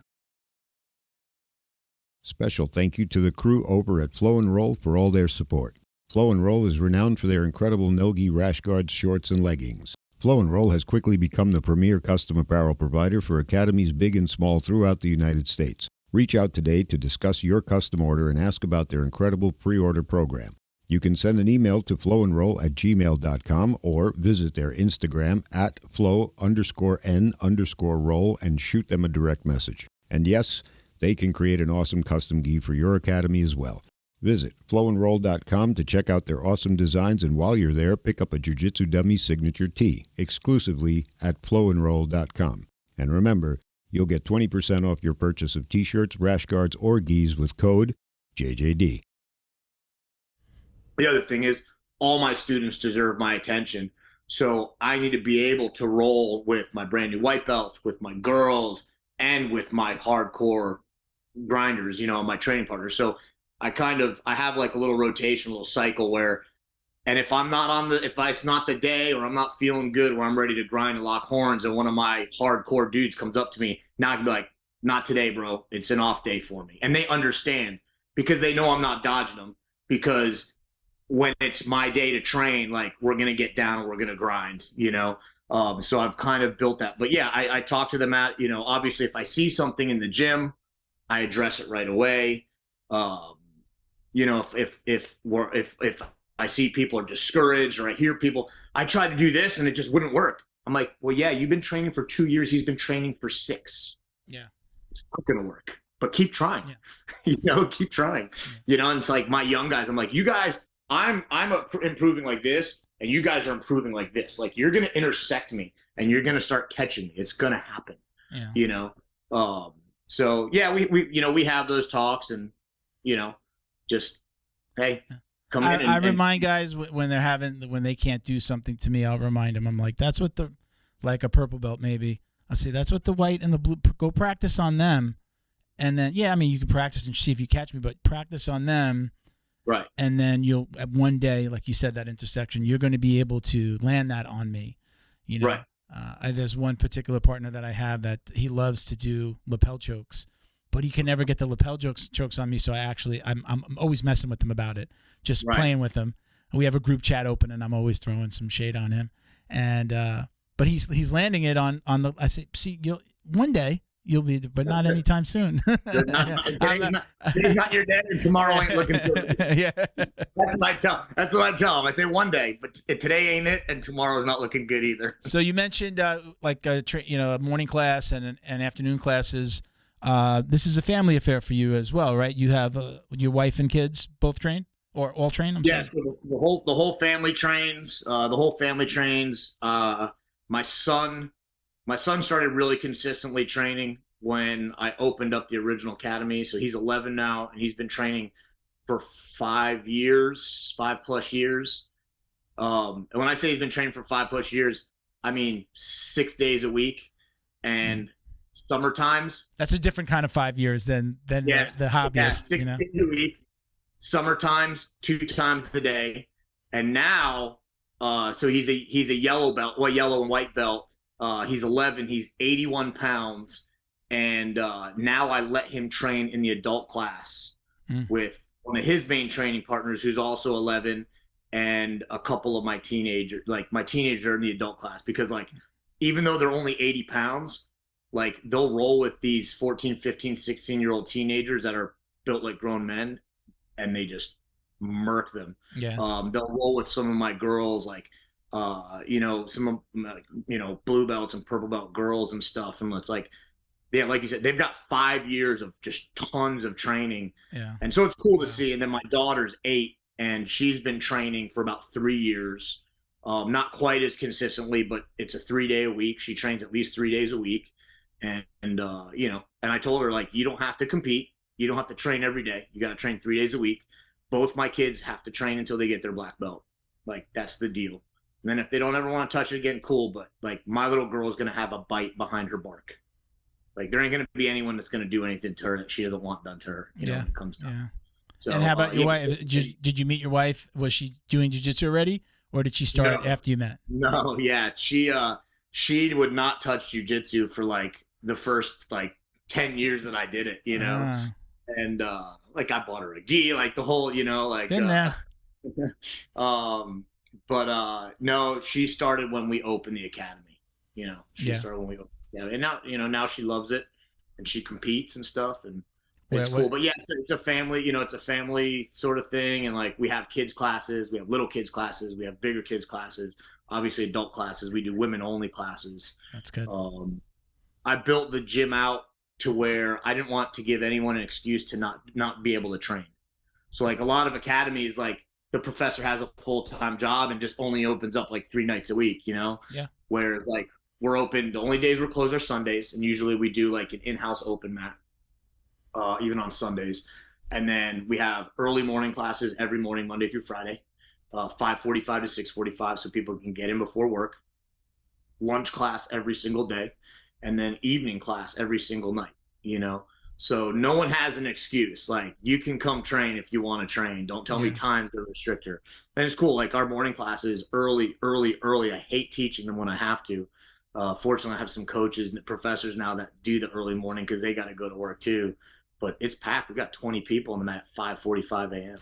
Special thank you to the crew over at Flow and Roll for all their support. Flow and Roll is renowned for their incredible no-gi rash guards, shorts, and leggings. Flow and Roll has quickly become the premier custom apparel provider for academies big and small throughout the United States. Reach out today to discuss your custom order and ask about their incredible pre-order program. You can send an email to flowandroll@gmail.com or visit their Instagram at flow_n_roll and shoot them a direct message. And yes, they can create an awesome custom gi for your academy as well. Visit flowandroll.com to check out their awesome designs, and while you're there, pick up a Jiu-Jitsu Dummy signature tee exclusively at flowandroll.com. And remember, you'll get 20% off your purchase of t-shirts, rash guards, or gis with code JJD. The other thing is, all my students deserve my attention. So I need to be able to roll with my brand new white belts, with my girls, and with my hardcore grinders, you know, my training partners. So I have like a little rotation, a little cycle where, and if it's not the day, or I'm not feeling good, where I'm ready to grind and lock horns, and one of my hardcore dudes comes up to me, now I can be like, not today, bro. It's an off day for me. And they understand, because they know I'm not dodging them, because when it's my day to train, like, we're going to get down and we're going to grind, you know? So I've kind of built that. But yeah, I talk to them you know, obviously if I see something in the gym, I address it right away. You know, if I see people are discouraged, or I hear people, I try to do this and it just wouldn't work. I'm like, well, yeah, you've been training for 2 years. He's been training for 6. Yeah. It's not going to work, but keep trying, yeah. You know, keep trying, you know? And it's like my young guys, I'm like, you guys, I'm improving like this, and you guys are improving like this. Like, you're going to intersect me and you're going to start catching me. It's going to happen, you know? So yeah, we, you know, we have those talks, and, you know, just, hey, come in. I remind guys when they can't do something to me, I'll remind them. I'm like, that's what like a purple belt, maybe I'll say, that's what the white and the blue, go practice on them. And then, yeah, I mean, you can practice and see if you catch me, but practice on them. Right. And then you'll, one day, like you said, that intersection, you're going to be able to land that on me, you know? Right. There's one particular partner that I have that he loves to do lapel chokes, but he can never get the lapel chokes on me. So I'm always messing with him about it, just playing with him. We have a group chat open, and I'm always throwing some shade on him. And but he's landing it on the. I say, see, one day you'll be, but not anytime soon. Today's not your day, and tomorrow ain't looking so good. Yeah, that's what I tell him. I say one day, but today ain't it, and tomorrow's not looking good either. So you mentioned a morning class and afternoon classes. This is a family affair for you as well, right? You have your wife and kids both train, or all train? Yes, so the whole family trains. The whole family trains. My son started really consistently training when I opened up the original academy. So he's 11 now, and he's been training for 5 plus years. And when I say he's been training for 5 plus years, I mean 6 days a week. And summer times. That's a different kind of 5 years than the hobbyist. Yeah, 6 days a week. Summer times, 2 times a day. And now, so he's a yellow belt, yellow and white belt. He's 11. He's 81 pounds. And now I let him train in the adult class with one of his main training partners, who's also 11, and a couple of my teenagers. Like, my teenagers are in the adult class because, like, even though they're only 80 pounds, like, they'll roll with these 14, 15, 16-year-old teenagers that are built like grown men, and they just murk them. Yeah. They'll roll with some of my girls, like, some of, blue belts and purple belt girls and stuff. And it's like, yeah, like you said, they've got 5 years of just tons of training. Yeah. And so it's cool to see. And then my daughter's 8, and she's been training for about 3 years. Not quite as consistently, but it's a 3-day a week. She trains at least 3 days a week. And I told her, like, you don't have to compete. You don't have to train every day. You got to train 3 days a week. Both my kids have to train until they get their black belt. Like, that's the deal. And then if they don't ever want to touch it again, cool. But, like, my little girl is going to have a bite behind her bark. Like, there ain't going to be anyone that's going to do anything to her that she doesn't want done to her, when it comes to her. So, and how about your wife? Did you meet your wife? Was she doing jiu-jitsu already, or did she start after you met? No, yeah. She would not touch jiu-jitsu for, like, the first, like, 10 years that I did it, And, like, I bought her a gi, like, the whole, like. Been there. No, she started when we opened the academy. She started when we opened. Yeah, and now she loves it, and she competes and stuff, and it's cool. But yeah, it's a family. It's a family sort of thing, and, like, we have kids classes, we have little kids classes, we have bigger kids classes. Obviously, adult classes. We do women only classes. That's good. I built the gym out to where I didn't want to give anyone an excuse to not be able to train. So, like, a lot of academies, like, the professor has a full-time job and just only opens up, like, 3 nights a week, Yeah. Whereas, like, we're open, the only days we're closed are Sundays, and usually we do, like, an in-house open mat, even on Sundays. And then we have early morning classes every morning, Monday through Friday, 5:45 to 6:45, so people can get in before work. Lunch class every single day, and then evening class every single night, So no one has an excuse. Like, you can come train if you want to train. Don't tell me time's a restrictor. And it's cool. Like, our morning classes early. I hate teaching them when I have to. Fortunately, I have some coaches and professors now that do the early morning because they got to go to work too. But it's packed. We've got 20 people on the mat at 5:45 a.m.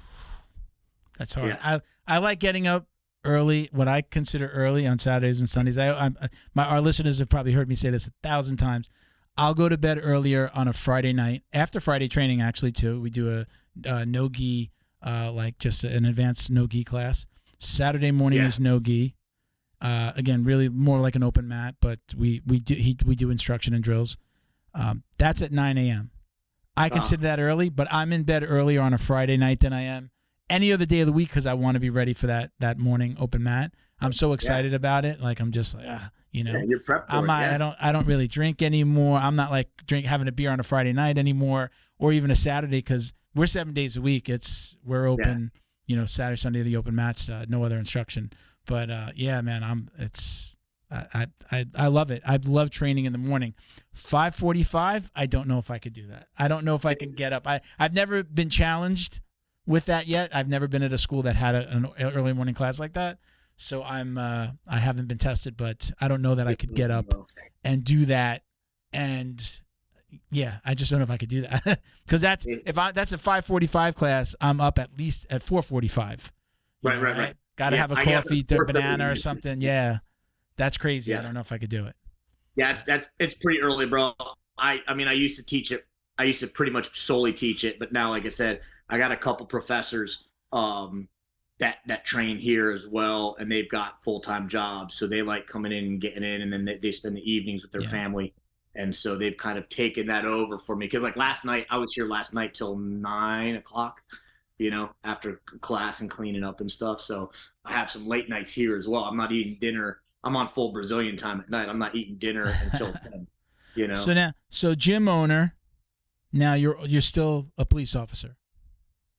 That's hard. Yeah. I like getting up early, what I consider early on Saturdays and Sundays. Our listeners have probably heard me say this 1,000 times. I'll go to bed earlier on a Friday night, after Friday training, actually, too. We do a no-gi, like just an advanced no-gi class. Saturday morning is no-gi. Again, really more like an open mat, but we do instruction and drills. That's at 9 a.m. I consider that early, but I'm in bed earlier on a Friday night than I am any other day of the week because I want to be ready for that morning open mat. I'm so excited about it. Like, I'm just like, you're prepped for I don't really drink anymore. I'm not like having a beer on a Friday night anymore, or even a Saturday, because we're 7 days a week. We're open, Saturday, Sunday, the open mats, no other instruction. But man, I love it. I love training in the morning. 5:45, I don't know if I could do that. I don't know if I can get up. I've never been challenged with that yet. I've never been at a school that had an early morning class like that. So I haven't been tested, but I don't know that I could get up and do that. And yeah, I just don't know if I could do that because that's a 5:45 class. I'm up at least at 4:45. Right. Got to have a coffee, a banana or something. Yeah, that's crazy. Yeah. I don't know if I could do it. Yeah, it's pretty early, bro. I mean, I used to teach it. I used to pretty much solely teach it, but now, like I said, I got a couple professors that train here as well, and they've got full-time jobs, so they like coming in and getting in, and then they spend the evenings with their family, and so they've kind of taken that over for me. Because like last night, I was here last night till 9 o'clock, after class and cleaning up and stuff. So I have some late nights here as well. I'm not eating dinner. I'm on full Brazilian time at night. I'm not eating dinner until 10. So gym owner. Now you're still a police officer.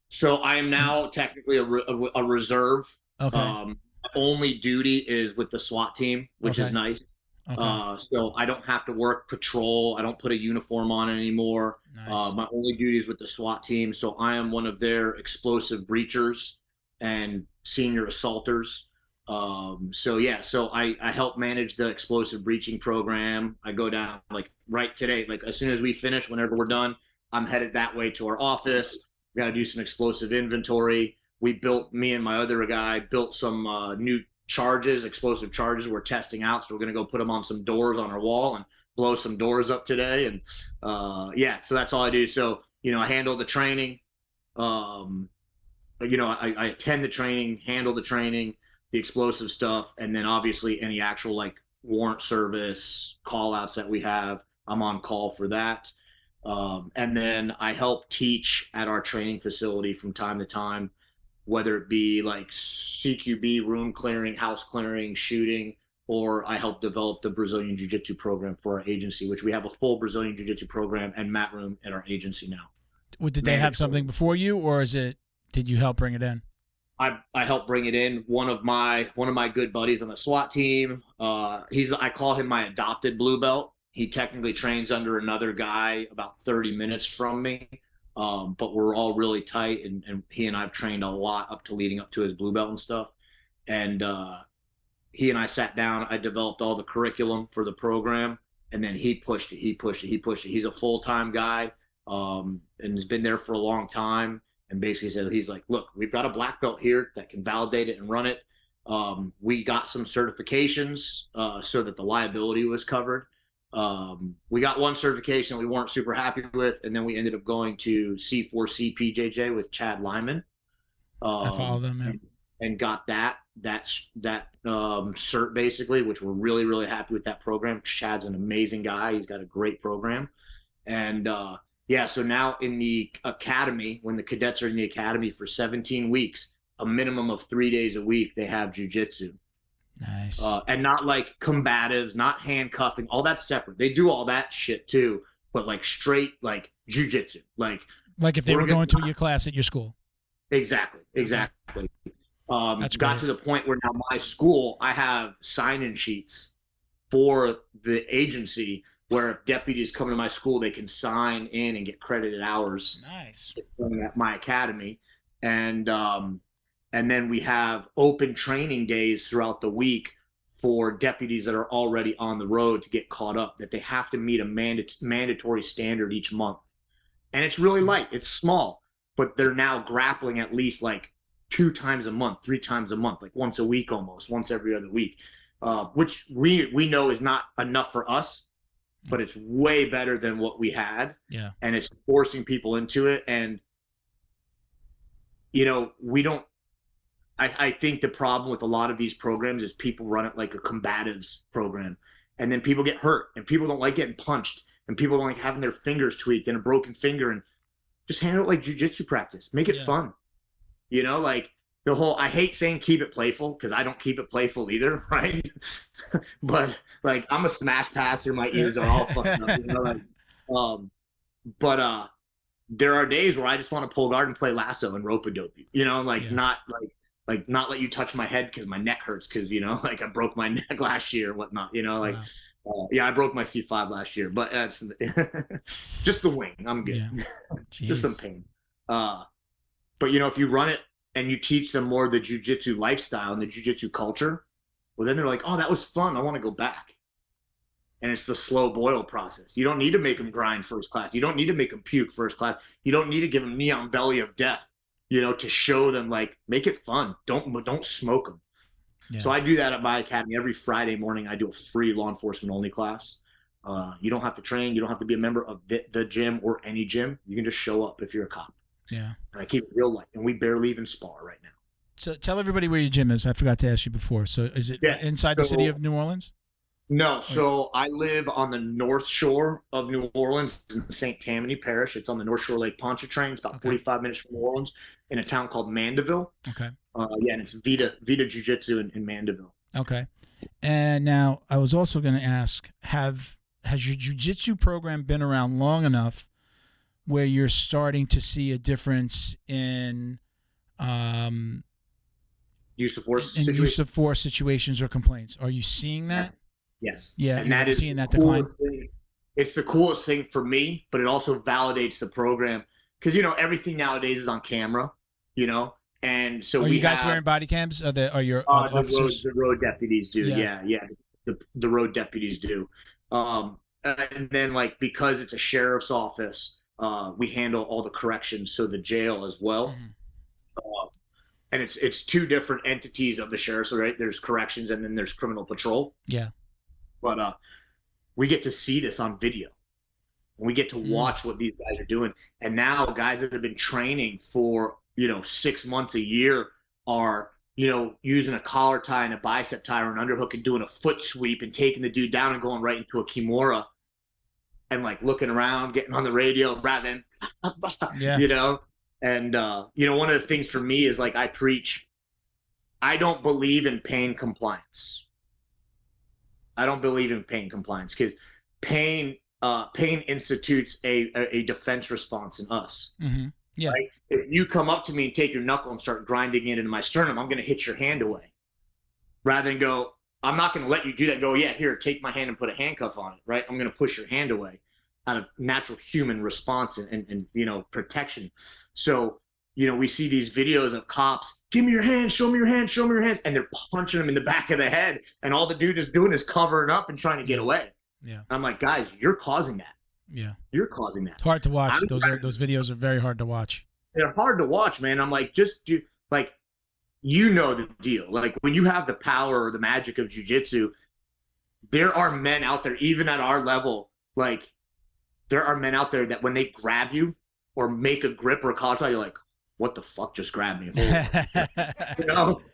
So I am now technically a reserve. Okay. Only duty is with the SWAT team, which is nice. Okay. So I don't have to work patrol. I don't put a uniform on anymore. Nice. My only duty is with the SWAT team. So I am one of their explosive breachers and senior assaulters. So I help manage the explosive breaching program. I go down like right today, like as soon as we finish, whenever we're done, I'm headed that way to our office. We got to do some explosive inventory. Me and my other guy built some new explosive charges we're testing out. So we're going to go put them on some doors on our wall and blow some doors up today. And so that's all I do. So, I handle the training. I attend the training, handle the training, the explosive stuff, and then obviously any actual like warrant service call outs that we have, I'm on call for that. And then I help teach at our training facility from time to time, whether it be like CQB, room clearing, house clearing, shooting, or I help develop the Brazilian Jiu-Jitsu program for our agency, which we have a full Brazilian Jiu-Jitsu program and mat room at our agency now. Did they have something before you, or did you help bring it in? I helped bring it in. One of my good buddies on the SWAT team, I call him my adopted blue belt. He technically trains under another guy about 30 minutes from me, but we're all really tight, and he and I've trained a lot leading up to his blue belt and stuff. And he and I sat down. I developed all the curriculum for the program, and then he pushed it. He's a full-time guy, and has been there for a long time. And basically said, he's like, look, we've got a black belt here that can validate it and run it. We got some certifications so that the liability was covered. We got one certification we weren't super happy with, and then we ended up going to C4C PJJ with Chad Lyman. I follow them, man. And got that cert basically, which we're really, really happy with that program. Chad's an amazing guy. He's got a great program. And so now in the academy, when the cadets are in the academy for 17 weeks, a minimum of 3 days a week, they have jiu-jitsu. Nice. And not like combatives, not handcuffing, all that's separate. They do all that shit too, but like straight like jiu-jitsu. Like if they were going to your class at your school. Exactly. That's got great. to the point where now my school, I have sign-in sheets for the agency where if deputies come to my school, they can sign in and get credited hours. Nice. At my academy. And then we have open training days throughout the week for deputies that are already on the road to get caught up, that they have to meet a mandatory standard each month. And it's really light. It's small, but they're now grappling at least like 2 times a month, 3 times a month, like once a week almost, once every other week, which we know is not enough for us. But it's way better than what we had. Yeah. And it's forcing people into it. And, I think the problem with a lot of these programs is people run it like a combatives program. And then people get hurt, and people don't like getting punched, and people don't like having their fingers tweaked and a broken finger, and just handle it like jiu-jitsu practice. Make it fun. Like the whole, I hate saying keep it playful because I don't keep it playful either, right? But like I'm a smash passer, my ears are all fucked up. But there are days where I just want to pull guard and play lasso and rope-a-dope you, not let you touch my head because my neck hurts because like I broke my neck last year or whatnot. I broke my C5 last year, but that's just the wing. I'm good. Yeah. Just some pain. But if you run it and you teach them more of the jiu-jitsu lifestyle and the jiu-jitsu culture, well, then they're like, oh, that was fun. I want to go back. And it's the slow boil process. You don't need to make them grind first class. You don't need to make them puke first class. You don't need to give them neon belly of death, to show them, like, make it fun. Don't smoke them. Yeah. So I do that at my academy. Every Friday morning, I do a free law enforcement only class. You don't have to train. You don't have to be a member of the gym or any gym. You can just show up if you're a cop. Yeah. And I keep it real light. And we barely even spar right now. So tell everybody where your gym is. I forgot to ask you before. So is it inside the city of New Orleans? No. So I live on the North Shore of New Orleans in St. Tammany Parish. It's on the North Shore Lake Pontchartrain. It's about 45 minutes from New Orleans in a town called Mandeville. Okay. And it's Vita Jiu-Jitsu in Mandeville. Okay. And now I was also going to ask, has your jiu-jitsu program been around long enough where you're starting to see a difference in use of force situations or complaints? Are you seeing that? Yes. Yeah, and that is seeing that decline. It's the coolest thing for me, but it also validates the program because everything nowadays is on camera, and so are you guys wearing body cams? Are your officers? The road deputies do. Yeah. The road deputies do. And then, like, because it's a sheriff's office, we handle all the corrections, so the jail as well. Mm-hmm. And it's two different entities of the sheriff's, right? There's corrections and then there's criminal patrol. Yeah. But we get to see this on video. And we get to watch what these guys are doing. And now guys that have been training for, 6 months, a year are, using a collar tie and a bicep tie or an underhook and doing a foot sweep and taking the dude down and going right into a kimura and, like, looking around, getting on the radio rather than, And, one of the things for me is, like, I preach, I don't believe in pain compliance. I don't believe in pain compliance because pain institutes a defense response in us. Mm-hmm. Yeah. Right? If you come up to me and take your knuckle and start grinding it into my sternum, I'm going to hit your hand away. Rather than go, I'm not going to let you do that. Go, yeah, here, take my hand and put a handcuff on it, right? I'm going to push your hand away out of natural human response and protection. So, we see these videos of cops, give me your hand, show me your hand, show me your hand. And they're punching them in the back of the head. And all the dude is doing is covering up and trying to get away. Yeah. I'm like, guys, you're causing that. Yeah. You're causing that. It's hard to watch. Those videos are very hard to watch. They're hard to watch, man. I'm like, just do, like, the deal. Like, when you have the power or the magic of jiu-jitsu, there are men out there, even at our level, like, there are men out there that when they grab you or make a grip or a collar tie, you're like, what the fuck just grabbed me?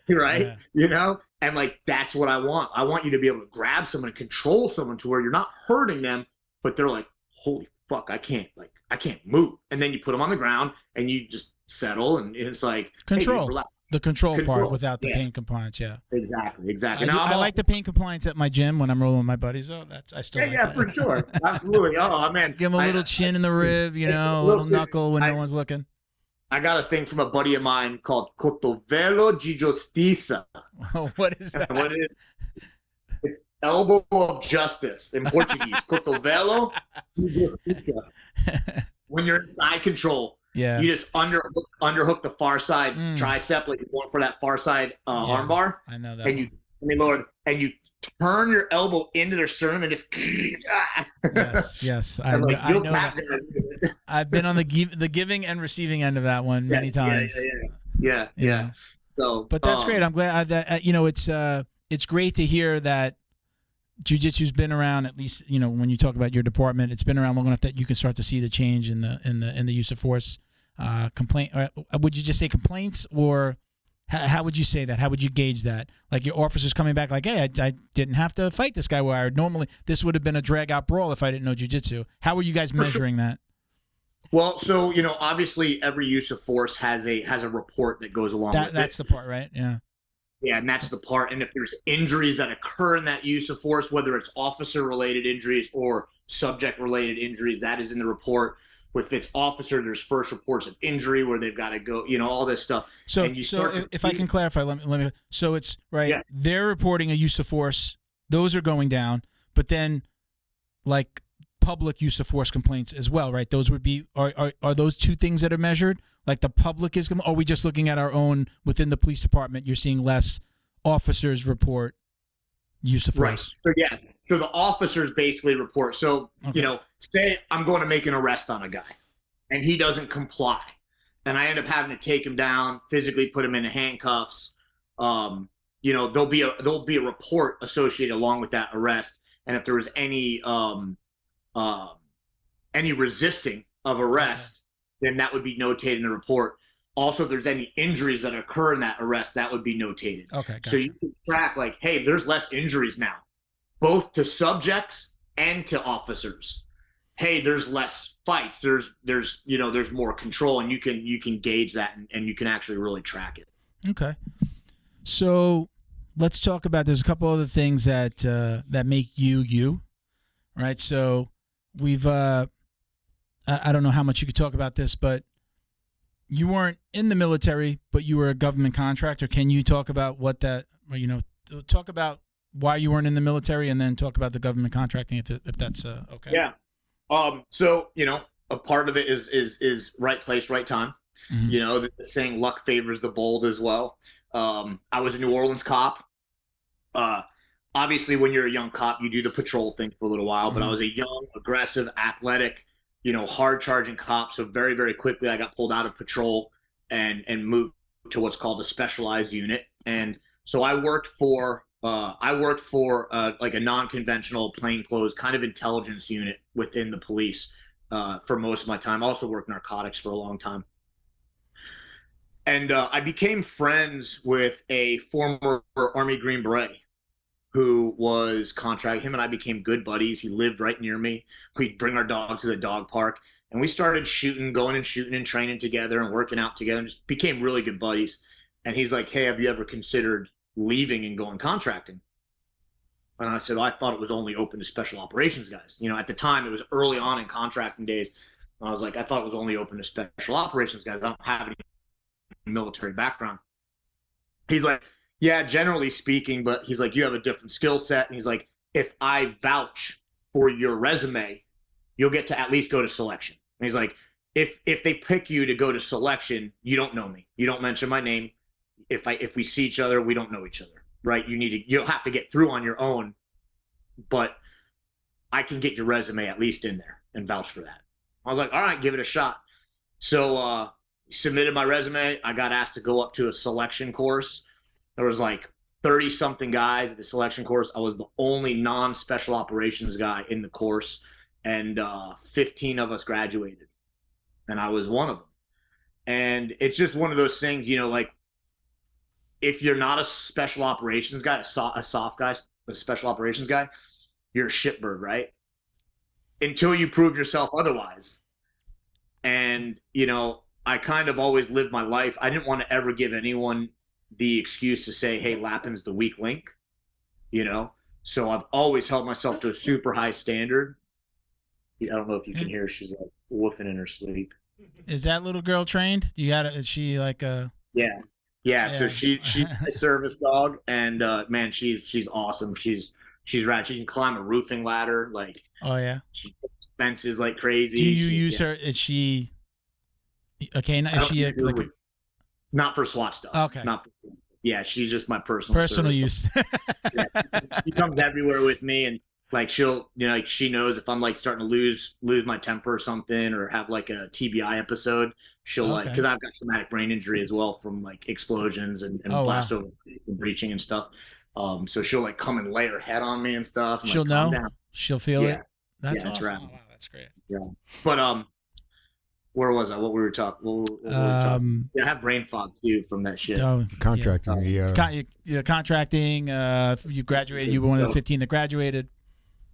Right? Yeah. And, like, that's what I want. I want you to be able to grab someone and control someone to where you're not hurting them, but they're like, holy fuck, I can't move. And then you put them on the ground and you just settle and it's like control. Hey, the control part without the pain compliance. Yeah. Exactly. I like the pain compliance at my gym when I'm rolling with my buddies. Oh, I still like that. For sure. Absolutely. Oh, man. Give them a little chin in the rib, a little knuckle when no one's looking. I got a thing from a buddy of mine called cotovelo di giustizia. Oh, what is that? What is it? It's elbow of justice in Portuguese. Cotovelo di giustizia. When you're inside control, you just underhook the far side tricep, like you're going for that far side armbar. I know that. And you turn your elbow into their sternum and just. Yes. I know that. I've been on the giving and receiving end of that one many times. Yeah. So, but that's great. I'm glad that it's great to hear that jiu-jitsu's been around, at least when you talk about your department, it's been around long enough that you can start to see the change in the use of force. Complaint? Would you just say complaints, or how would you say that? How would you gauge that? Like, your officers coming back like, hey, I didn't have to fight this guy where normally this would have been a drag out brawl if I didn't know jiu-jitsu. How were you guys measuring that? Well, so obviously every use of force has a report that goes along with it. That's the part, right? Yeah. Yeah, and that's the part. And if there's injuries that occur in that use of force, whether it's officer-related injuries or subject-related injuries, that is in the report. With its officer, there's first reports of injury where they've got to go, all this stuff. So if I can clarify, let me. So it's right. Yeah. They're reporting a use of force; those are going down. But then, like public use of force complaints as well, right? Those would be are those two things that are measured? Like the public is, or are we just looking at our own within the police department? You're seeing less officers report use of force. Right. So the officers basically report. So say I'm going to make an arrest on a guy, and he doesn't comply, and I end up having to take him down, physically put him in handcuffs. There'll be a report associated along with that arrest, and if there was any resisting of arrest, then that would be notated in the report. Also, if there's any injuries that occur in that arrest, that would be notated. Okay, gotcha. So you can track like, hey, there's less injuries now, both to subjects and to officers. Hey, there's less fights. There's more control, and you can gauge that, and you can actually really track it. Okay. So let's talk about, there's a couple other things that make you, right? So we've, I don't know how much you could talk about this, but you weren't in the military, but you were a government contractor. Can you talk about what that, talk about why you weren't in the military, and then talk about the government contracting if that's okay? Yeah. So, a part of it is right place, right time. Mm-hmm. The saying luck favors the bold as well. I was a New Orleans cop. Obviously, when you're a young cop, you do the patrol thing for a little while, but I was a young, aggressive, athletic, hard charging cop. So very, very quickly, I got pulled out of patrol and moved to what's called a specialized unit. And so I worked for like a non-conventional plainclothes kind of intelligence unit within the police for most of my time. I also worked narcotics for a long time. And I became friends with a former Army Green Beret who was contract. Him and I became good buddies. He lived right near me. We'd bring our dog to the dog park, and we started going and shooting and training together and working out together, and just became really good buddies. And he's like, hey, have you ever considered leaving and going contracting? And I said, well, I thought it was only open to special operations guys. At the time, it was early on in contracting days. And I was like, I thought it was only open to special operations guys. I don't have any military background. He's like, yeah, generally speaking, but he's like, you have a different skill set. And he's like, if I vouch for your resume, you'll get to at least go to selection. And he's like, if they pick you to go to selection, you don't know me. You don't mention my name. If we see each other, we don't know each other, right? You'll have to get through on your own, but I can get your resume at least in there and vouch for that. I was like, all right, give it a shot. So, submitted my resume. I got asked to go up to a selection course. There was like 30 something guys at the selection course. I was the only non-special operations guy in the course, and 15 of us graduated, and I was one of them. And it's just one of those things, like if you're not a special operations guy, a soft guy, a special operations guy, you're a shitbird, right? Until you prove yourself otherwise. And, I kind of always lived my life. I didn't want to ever give anyone the excuse to say, hey, Lapin's the weak link, So I've always held myself to a super high standard. I don't know if you can hear, she's like woofing in her sleep. Is that little girl trained? Is she like a... Yeah. So she's a service dog, and man, she's awesome. She's rad. She can climb a roofing ladder. Like, oh yeah. She fences like crazy. Do you use her? Is she... Okay, is she not for SWAT stuff? Okay, she's just my personal use. She comes everywhere with me, and like she'll, she knows if I'm like starting to lose my temper or something, or have like a TBI episode. She'll because I've got traumatic brain injury as well from like explosions and blast over and breaching and stuff. So she'll like come and lay her head on me and stuff. And, she'll know. Down. She'll feel it. That's awesome. Right. Oh, wow, that's great. Yeah, but where was I? What we were talking? I have brain fog too from that shit. Contracting. Contracting. You graduated. You were one of the 15 that graduated.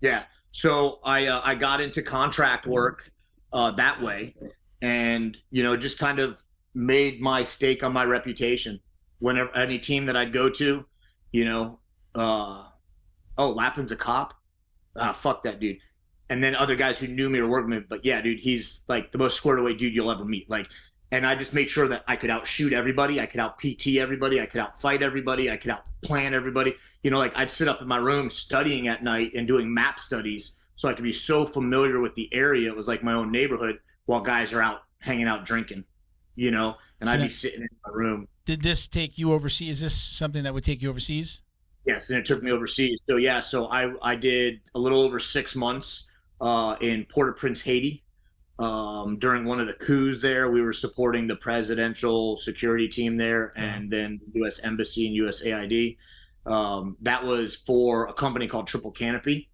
Yeah. So I got into contract work that way, and just kind of made my stake on my reputation. Whenever any team that I'd go to, Lapin's a cop. Fuck that dude. And then other guys who knew me or worked with me, but yeah, dude, he's like the most squared away dude you'll ever meet. Like, and I just made sure that I could outshoot everybody. I could out PT everybody. I could outfight everybody. I could outplan everybody. Like I'd sit up in my room studying at night and doing map studies So I could be so familiar with the area. It was like my own neighborhood while guys are out hanging out drinking, and I'd be sitting in my room. Did this take you overseas? Is this something that would take you overseas? Yes, and it took me overseas. So yeah, so I did a little over 6 months in Port-au-Prince, Haiti. During one of the coups there, we were supporting the presidential security team there, and then the U.S. Embassy and USAID. That was for a company called Triple Canopy.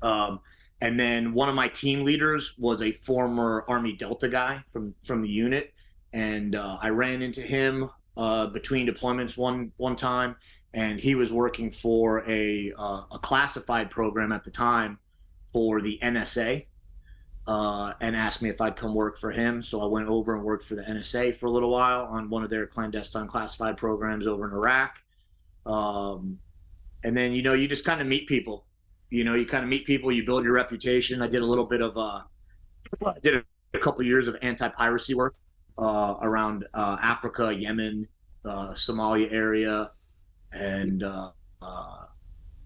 And then one of my team leaders was a former Army Delta guy from the unit, and I ran into him between deployments one time, and he was working for a classified program at the time for the NSA, and asked me if I'd come work for him. So I went over and worked for the NSA for a little while on one of their clandestine classified programs over in Iraq. And then, you just kind of meet people. You build your reputation. I did a little bit of, I did a couple of years of anti-piracy work around Africa, Yemen, Somalia area, and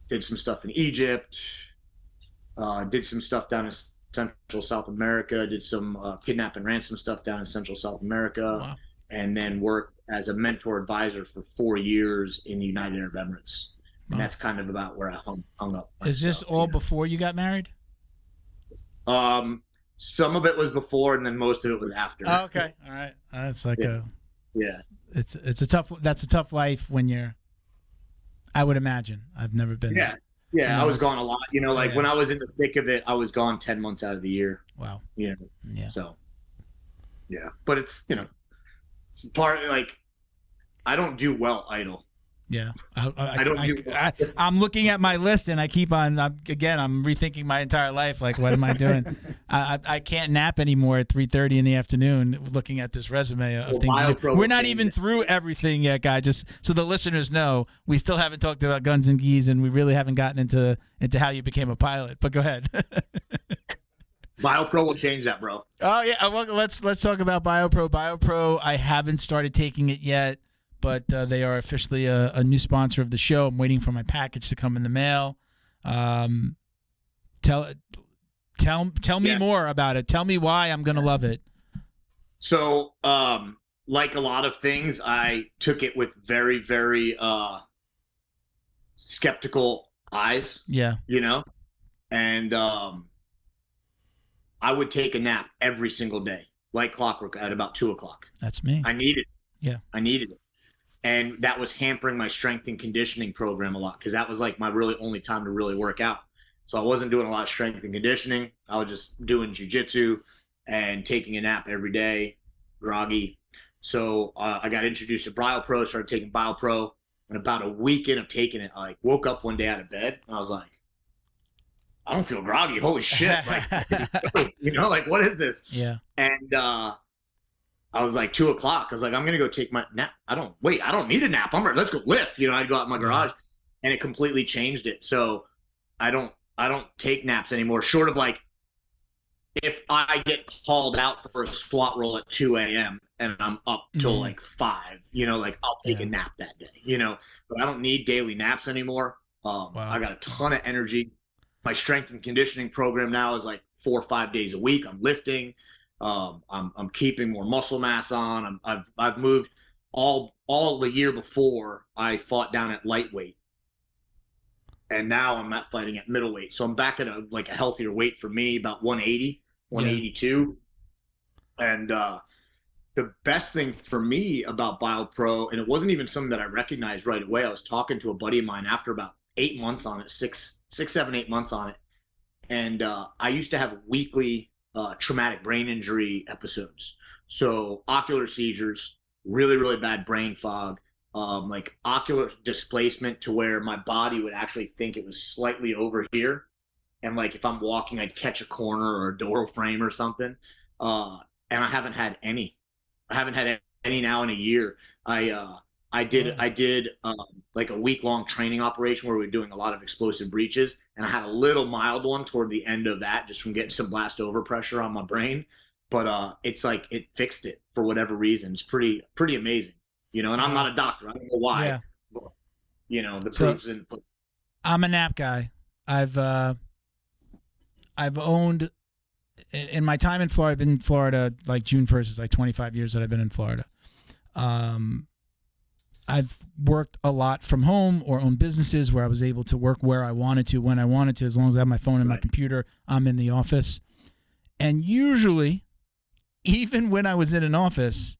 did some stuff in Egypt, did some stuff down in Central South America, did some kidnap and ransom stuff down in Central South America, Wow. And then worked as a mentor advisor for 4 years in the United Arab Emirates. And that's kind of about where I hung up. Is this all before you got married? Some of it was before, and then most of it was after. Oh, okay, all right. It's like it's a tough life when you're. I would imagine. I've never been. Yeah, I was gone a lot. When I was in the thick of it, I was gone 10 months out of the year. Wow. Yeah. So. Yeah, but it's it's part I don't do well idle. Yeah, I don't do. I'm looking at my list and I keep on. I'm rethinking my entire life. Like, what am I doing? I can't nap anymore at 3:30 in the afternoon. Looking at this resume of things, we're not even through everything yet, guys. Just so the listeners know, we still haven't talked about guns and geese, and we really haven't gotten into how you became a pilot. But go ahead. BioPro will change that, bro. Oh yeah, well, let's talk about BioPro. BioPro, I haven't started taking it yet, but they are officially a new sponsor of the show. I'm waiting for my package to come in the mail. Tell me more about it. Tell me why I'm gonna love it. So, like a lot of things, I took it with very, very skeptical eyes. Yeah, and I would take a nap every single day, like clockwork, at about 2:00. That's me. I needed it. Yeah, I needed it. And that was hampering my strength and conditioning program a lot, because that was like my really only time to really work out. So I wasn't doing a lot of strength and conditioning. I was just doing jiu-jitsu and taking a nap every day, groggy. So I got introduced to BioPro, started taking BioPro, and about a week in of taking it, I woke up one day out of bed and I was like, I don't feel groggy. Holy shit. What is this? Yeah. And I was like 2:00. I was like, I'm going to go take my nap. I don't need a nap. I'm ready. Let's go lift. I'd go out in my garage, and it completely changed it. So I don't take naps anymore, short of if I get called out for a squat roll at 2 a.m. and I'm up till 5, I'll take a nap that day, but I don't need daily naps anymore. I got a ton of energy. My strength and conditioning program now is 4 or 5 days a week. I'm lifting. I'm keeping more muscle mass on. I've moved all the year before. I fought down at lightweight, and now I'm not fighting at middleweight. So I'm back at a healthier weight for me, about 180, 182. And the best thing for me about BioPro, and it wasn't even something that I recognized right away. I was talking to a buddy of mine after about 8 months on it, 7, 8 months on it. And I used to have weekly traumatic brain injury episodes. So ocular seizures, really, really bad brain fog, ocular displacement to where my body would actually think it was slightly over here. And if I'm walking, I'd catch a corner or a door frame or something. And I haven't had any. I haven't had any now in a year. I did a week-long training operation where we were doing a lot of explosive breaches, and I had a little mild one toward the end of that, just from getting some blast over pressure on my brain. But it's it fixed it for whatever reason. It's pretty amazing, and I'm not a doctor. I don't know why. Yeah. But, the proof's in. I'm a nap guy. I've owned in my time in Florida. I've been in Florida like June 1st is like 25 years that I've been in Florida. I've worked a lot from home or owned businesses where I was able to work where I wanted to, when I wanted to, as long as I have my phone and my computer, I'm in the office. And usually, even when I was in an office,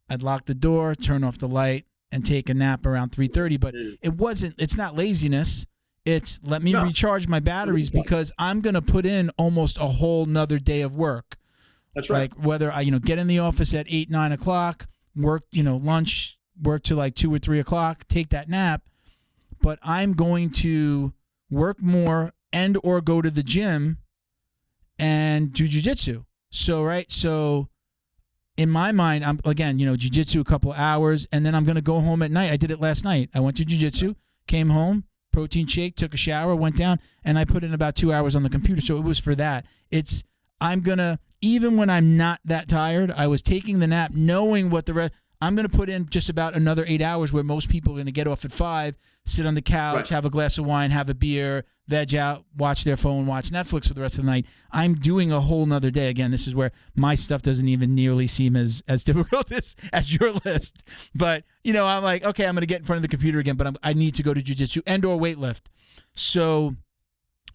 I'd lock the door, turn off the light, and take a nap around 3:30. But it's not laziness. It's let me recharge my batteries because I'm going to put in almost a whole nother day of work. That's right. Like whether I, get in the office at 8, 9 o'clock, work, lunch, work to like 2 or 3 o'clock, take that nap. But I'm going to work more and or go to the gym and do jiu-jitsu. So in my mind, I'm again, jiu-jitsu a couple hours, and then I'm going to go home at night. I did it last night. I went to jiu-jitsu, came home, protein shake, took a shower, went down, and I put in about 2 hours on the computer. So it was for that. I'm going to, even when I'm not that tired, I was taking the nap knowing what I'm going to put in just about another 8 hours where most people are going to get off at 5, sit on the couch, have a glass of wine, have a beer, veg out, watch their phone, watch Netflix for the rest of the night. I'm doing a whole nother day. Again, this is where my stuff doesn't even nearly seem as difficult as your list. But, I'm like, okay, I'm going to get in front of the computer again, but I need to go to jiu-jitsu and or weightlift. So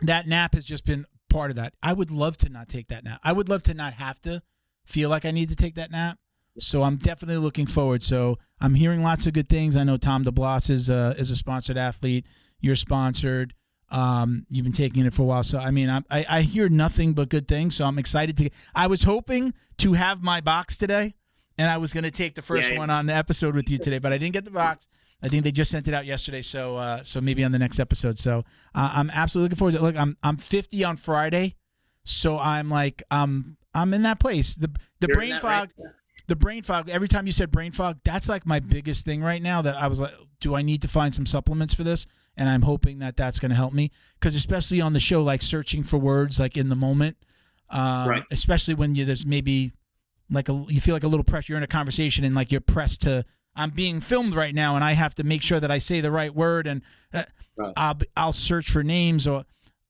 that nap has just been part of that. I would love to not take that nap. I would love to not have to feel like I need to take that nap. So I'm definitely looking forward. So I'm hearing lots of good things. I know Tom DeBlas is a sponsored athlete. You're sponsored. You've been taking it for a while. So, I hear nothing but good things. So I'm excited I was hoping to have my box today, and I was going to take the first one on the episode with you today, but I didn't get the box. I think they just sent it out yesterday. So maybe on the next episode. So I'm absolutely looking forward to it. Look, I'm 50 on Friday. So I'm like, I'm in that place. The brain fog. Right? The brain fog, every time you said brain fog, that's like my biggest thing right now that I was like, do I need to find some supplements for this? And I'm hoping that that's going to help me. Because especially on the show, like searching for words like in the moment, especially when there's maybe like you feel like a little pressure. You're in a conversation and like you're pressed to, I'm being filmed right now and I have to make sure that I say the right word. And I'll search for names, or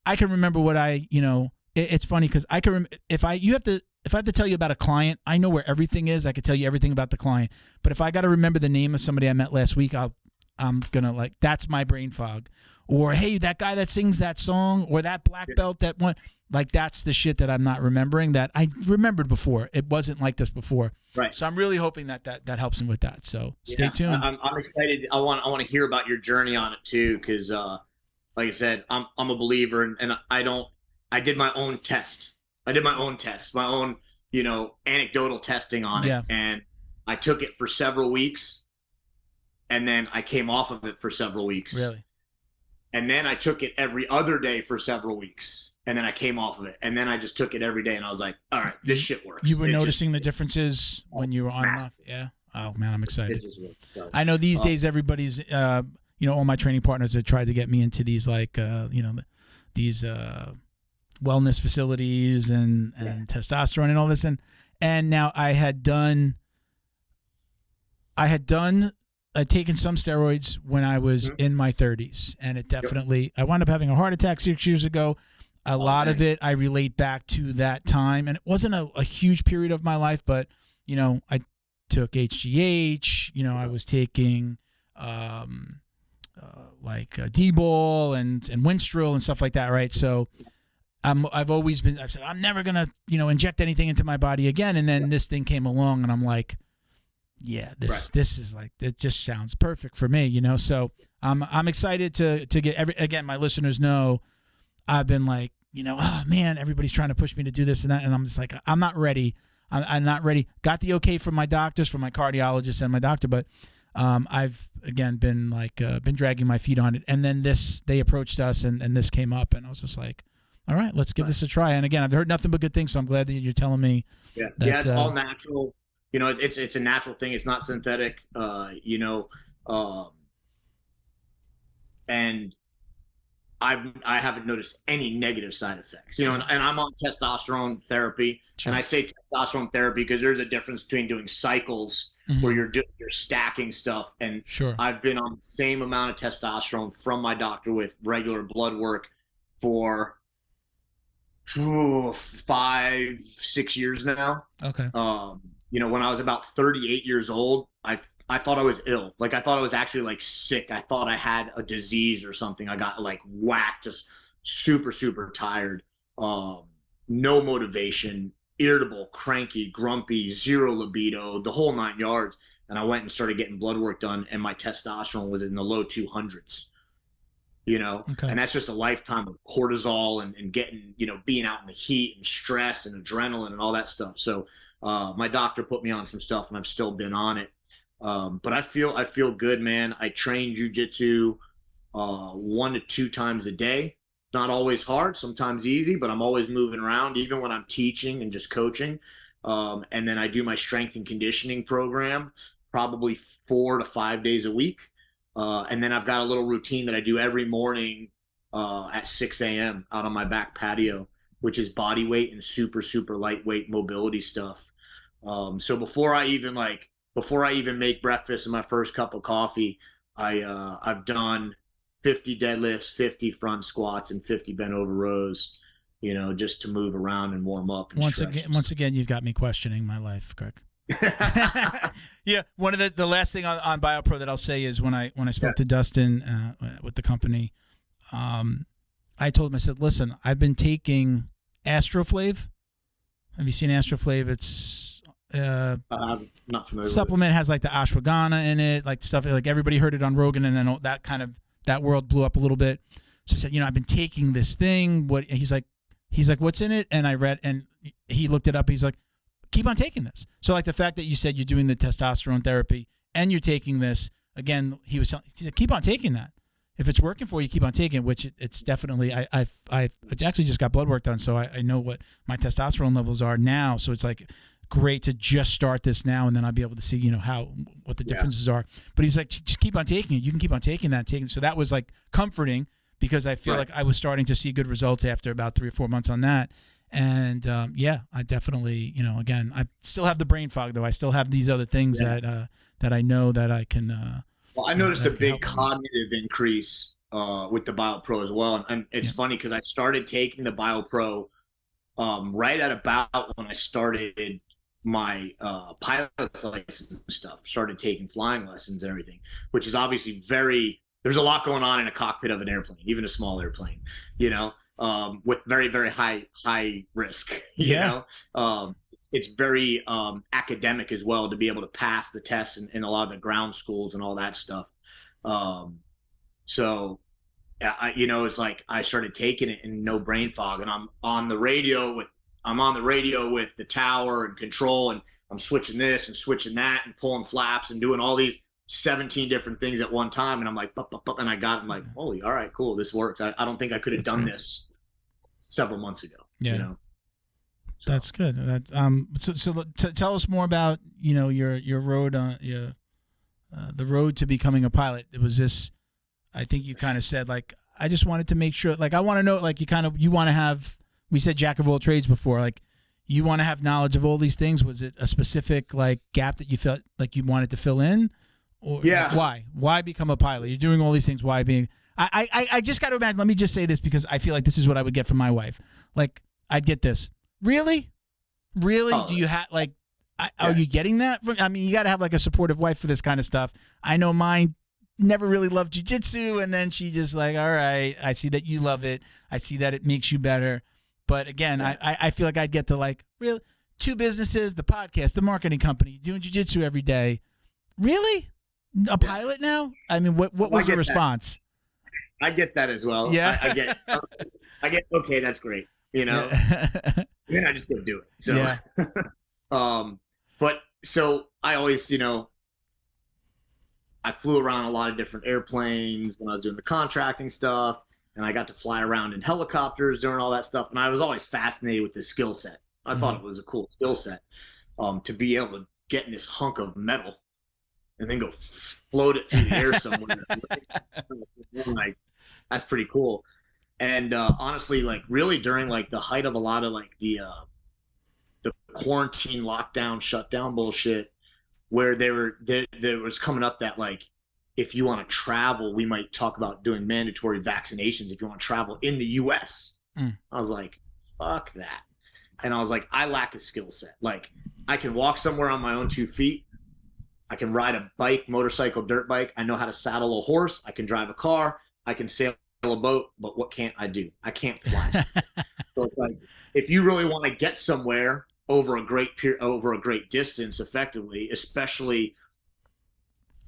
I can remember what it's funny because I can if I have to tell you about a client, I know where everything is. I could tell you everything about the client. But if I got to remember the name of somebody I met last week, I'm going to that's my brain fog. Or, hey, that guy that sings that song, or that black belt that one, that's the shit that I'm not remembering that I remembered before. It wasn't like this before. Right. So I'm really hoping that helps him with that. So stay tuned. I'm excited. I want to hear about your journey on it too. Cause, like I said, I'm a believer and I did my own test. My own, anecdotal testing on it. And I took it for several weeks. And then I came off of it for several weeks. Really? And then I took it every other day for several weeks. And then I came off of it. And then I just took it every day. And I was like, all right, this shit works. You were noticing the differences when you were on and off? Yeah. Oh, man, I'm excited. So, I know these days everybody's, all my training partners have tried to get me into these, these wellness facilities and testosterone and all this. And now I'd taken some steroids when I was in my 30s, and it definitely, I wound up having a heart attack 6 years ago. A lot of it I relate back to that time, and it wasn't a huge period of my life, but, I took HGH, I was taking D-ball and Winstrol and stuff like that, right? So I've said, I'm never going to, inject anything into my body again, and then this thing came along, and I'm like, yeah, this is it just sounds perfect for me, So I'm excited to get again. My listeners know I've been like, oh man, everybody's trying to push me to do this and that, and I'm just like, I'm not ready. I'm not ready. Got the okay from my doctors, from my cardiologist and my doctor, but I've again been dragging my feet on it. And then they approached us and this came up, and I was just like, all right, let's give this a try. And again, I've heard nothing but good things, so I'm glad that you're telling me. Yeah, it's all natural. It's a natural thing. It's not synthetic, and I haven't noticed any negative side effects, and I'm on testosterone therapy. Sure. And I say testosterone therapy because there's a difference between doing cycles where you're stacking stuff. And I've been on the same amount of testosterone from my doctor with regular blood work for 5, 6 years now. Okay. When I was about 38 years old, I thought I was ill. Like, I thought I was actually like sick. I thought I had a disease or something. I got like whacked, just super, super tired. No motivation, irritable, cranky, grumpy, zero libido, the whole 9 yards. And I went and started getting blood work done, and my testosterone was in the low 200s. Okay. And that's just a lifetime of cortisol and getting, being out in the heat and stress and adrenaline and all that stuff. So my doctor put me on some stuff, and I've still been on it. But I feel good, man. I train jiu-jitsu 1 to 2 times a day. Not always hard, sometimes easy, but I'm always moving around, even when I'm teaching and just coaching. And then I do my strength and conditioning program probably 4 to 5 days a week. And then I've got a little routine that I do every morning at 6 a.m. out on my back patio, which is body weight and super, super lightweight mobility stuff. So before I even make breakfast and my first cup of coffee, I've done 50 deadlifts, 50 front squats, and 50 bent over rows, just to move around and warm up. And once again, you've got me questioning my life, Greg. Yeah, one of the last thing on BioPro that I'll say is when I spoke to Dustin with the company, I told him, I said, listen, I've been taking Astroflave. Have you seen Astroflave? It's I'm not familiar. Supplement has like the ashwagandha in it, like stuff like everybody heard it on Rogan, and then that world blew up a little bit. So I said, I've been taking this thing. What he's like, what's in it? And I read, and he looked it up. He's like, keep on taking this. So like the fact that you said you're doing the testosterone therapy and you're taking this again, he said, keep on taking that. If it's working for you, keep on taking it, which it's definitely, I've actually just got blood work done. So I know what my testosterone levels are now. So it's like great to just start this now. And then I'll be able to see, what the differences are. But he's like, just keep on taking it. You can keep on taking that. So that was like comforting because I feel like I was starting to see good results after about 3 or 4 months on that. And I definitely, again, I still have the brain fog though. I still have these other things that I know that I can. Well, I noticed a big cognitive increase with the BioPro as well, and it's funny because I started taking the BioPro right at about when I started my pilot license and stuff. Started taking flying lessons and everything, which is obviously there's a lot going on in a cockpit of an airplane, even a small airplane, with very, very high risk, you know. It's very academic as well to be able to pass the tests in a lot of the ground schools and all that stuff. So, it's like I started taking it in no brain fog, and I'm on the radio with the tower and control, and I'm switching this and switching that and pulling flaps and doing all these 17 different things at one time. And I'm like, and I'm like, holy, all right, cool. This worked. I don't think I could have done this several months ago. Yeah. So. That's good. So tell us more about, your road the road to becoming a pilot. It was this, I think you kind of said, like, I just wanted to make sure, like, I want to know, like, you want to have, we said jack of all trades before, like, you want to have knowledge of all these things. Was it a specific, like, gap that you felt like you wanted to fill in? Or why become a pilot? You're doing all these things. Why being, I just got to imagine, let me just say this because I feel like this is what I would get from my wife. Like, I'd get this. Really? Oh, do you have, like, are you getting that? I mean, you got to have, like, a supportive wife for this kind of stuff. I know mine never really loved jiu-jitsu, and then she just like, all right, I see that you love it. I see that it makes you better. But again, I feel like I'd get to, like, really, 2 businesses, the podcast, the marketing company, doing jiu-jitsu every day. Really? A pilot now? I mean, what was the response? I get that as well. Yeah. I get, okay, that's great. Then I just go do it. So, but so I always, I flew around a lot of different airplanes when I was doing the contracting stuff, and I got to fly around in helicopters doing all that stuff. And I was always fascinated with this skill set. I thought it was a cool skill set to be able to get in this hunk of metal and then go float it through the air somewhere. Like, that's pretty cool. And honestly, like, really during, like, the height of a lot of, like, the quarantine lockdown shutdown bullshit, where there was coming up that, like, if you want to travel, we might talk about doing mandatory vaccinations if you want to travel in the U.S. I was like, fuck that. And I was like, I lack a skill set. Like, I can walk somewhere on my own 2 feet. I can ride a bike, motorcycle, dirt bike. I know how to saddle a horse. I can drive a car. I can sail a boat. But what can't I do? I can't fly. So it's like, if you really want to get somewhere over a great distance effectively, especially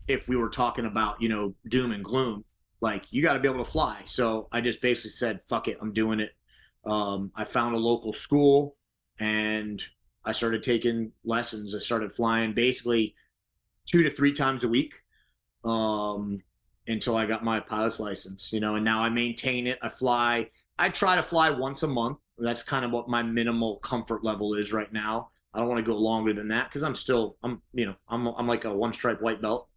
if we were talking about, doom and gloom, like, you got to be able to fly. So I just basically said, fuck it, I'm doing it. I found a local school and I started taking lessons. I started flying basically 2 to 3 times a week until I got my pilot's license, and now I maintain it. I try to fly once a month. That's kind of what my minimal comfort level is right now. I don't want to go longer than that because I'm like a 1 stripe white belt,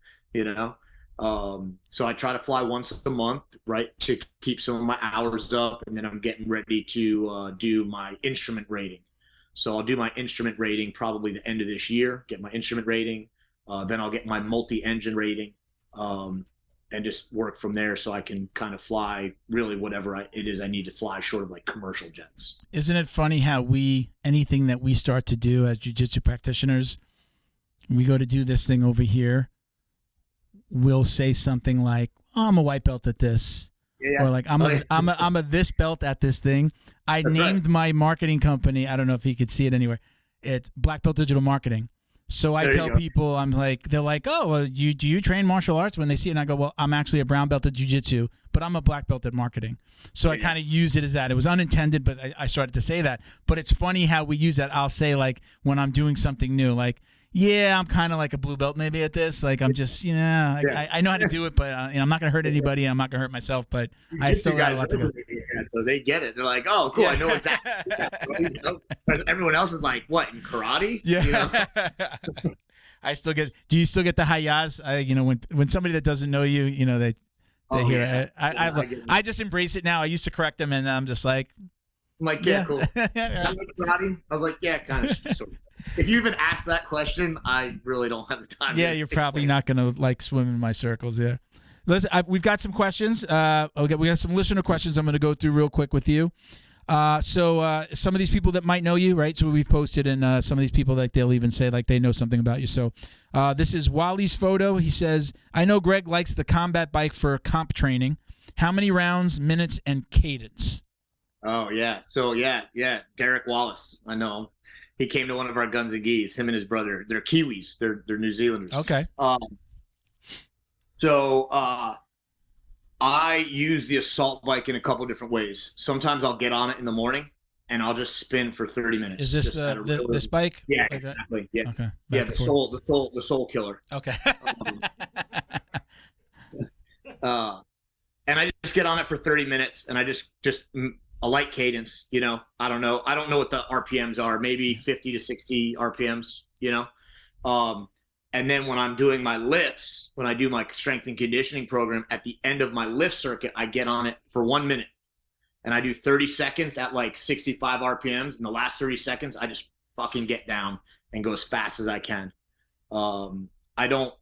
so I try to fly once a month, right, to keep some of my hours up, and then I'm getting ready to do my instrument rating. So I'll do my instrument rating probably the end of this year, get my instrument rating, then I'll get my multi-engine rating, and just work from there so I can kind of fly really whatever it is I need to fly, short of like commercial jets. Isn't it funny how anything that we start to do as jiu-jitsu practitioners, we go to do this thing over here, we'll say something like, "Oh, I'm a white belt at this," or like, "I'm a this belt at this thing." That's named my marketing company. I don't know if you could see it anywhere. It's Black Belt Digital Marketing. So I tell people, they're like, "Oh, well, do you train martial arts?" When they see it, and I go, "Well, I'm actually a brown belt at jiu-jitsu, but I'm a black belt at marketing." So I kind of use it as that. It was unintended, but I started to say that. But it's funny how we use that. I'll say, like, when I'm doing something new, like, "Yeah, I'm kind of like a blue belt maybe at this. Like, I'm just, I know how to do it, but I'm not going to hurt anybody. And I'm not going to hurt myself, but I still got a lot to go." So they get it. They're like, "Oh, cool. I know exactly." Everyone else is like, "What, in karate?" Yeah. I still get. Do you still get the hayas? When somebody that doesn't know you, they hear it. I just embrace it now. I used to correct them, and I'm just like, "I'm like, yeah, cool." Karate? I was like, "Yeah, kind of." Sort of. If you even ask that question, I really don't have the time. Yeah, you're probably not going to like swim in my circles. Yeah. Listen, we've got some questions. We got some listener questions I'm going to go through real quick with you. So some of these people that might know you, right? So we've posted, and some of these people, like, they'll even say like they know something about you. So this is Wally's photo. He says, "I know Greg likes the combat bike for comp training. How many rounds, minutes, and cadence?" Oh yeah. So yeah. Derek Wallace. I know him. He came to one of our Guns and Geese. Him and his brother. They're Kiwis. They're New Zealanders. Okay. So I use the assault bike in a couple different ways. Sometimes I'll get on it in the morning and I'll just spin for 30 minutes. Is this this bike? Yeah, exactly. Yeah. Okay. Yeah, the soul killer. Okay. And I just get on it for 30 minutes and I just a light cadence, I don't know what the RPMs are, maybe 50 to 60 RPMs, and then when I'm doing my lifts, when I do my strength and conditioning program, at the end of my lift circuit, I get on it for 1 minute and I do 30 seconds at like 65 RPMs. And the last 30 seconds, I just fucking get down and go as fast as I can. I don't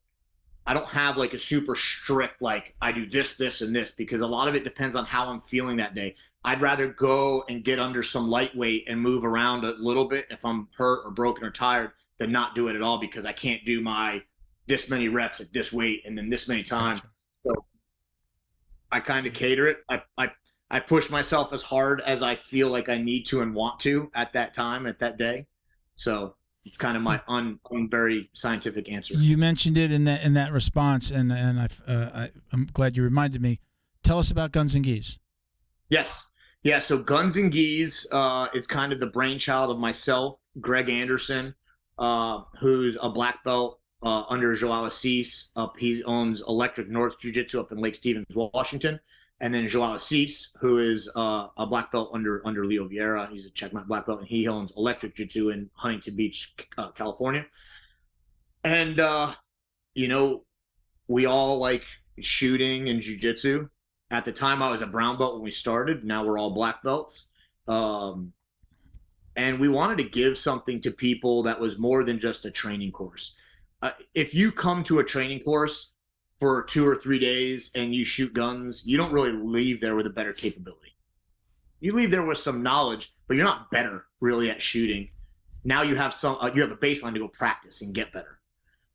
have like a super strict, like I do this, and this, because a lot of it depends on how I'm feeling that day. I'd rather go and get under some lightweight and move around a little bit if I'm hurt or broken or tired than not do it at all, because I can't do my this many reps at this weight and then this many times. Gotcha. So I kind of cater it. I push myself as hard as I feel like I need to and want to at that time, at that day. So it's kind of my very scientific answer. You mentioned it in that response, and I'm glad you reminded me. Tell us about Guns and Geese. Yes. Yeah, so Guns and Geese is kind of the brainchild of myself, Greg Anderson, who's a black belt under Joao Assis. He owns Electric North Jiu-Jitsu up in Lake Stevens, Washington. And then Joao Assis, who is a black belt under Leo Vieira. He's a checkmate black belt, and he owns Electric Jiu-Jitsu in Huntington Beach, California. And, we all like shooting and jiu-jitsu. At the time, I was a brown belt when we started. Now we're all black belts. And we wanted to give something to people that was more than just a training course. If you come to a training course for 2 or 3 days and you shoot guns, you don't really leave there with a better capability. you leave there with some knowledge, but you're not better really at shooting. Now you have you have a baseline to go practice and get better.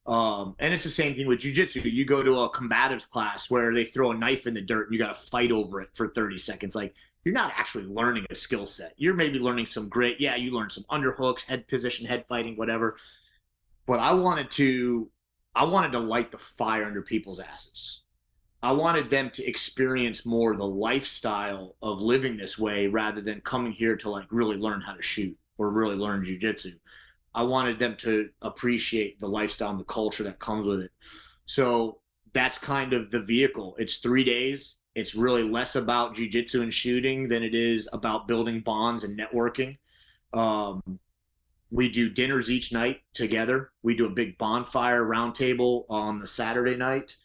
And it's the same thing with jiu-jitsu. You go to a combatives class where they throw a knife in the dirt and you got to fight over it for 30 seconds. Like, you're not actually learning a skill set. You're maybe learning some great, you learn some underhooks, head position, head fighting, whatever. But I wanted to light the fire under people's asses. I wanted them to experience more the lifestyle of living this way rather than coming here to like really learn how to shoot or really learn jiu-jitsu. I wanted them to appreciate the lifestyle and the culture that comes with it. So that's kind of the vehicle. It's 3 days. It's really less about jiu-jitsu and shooting than it is about building bonds and networking. We do dinners each night together. We do a big bonfire roundtable on the Saturday night.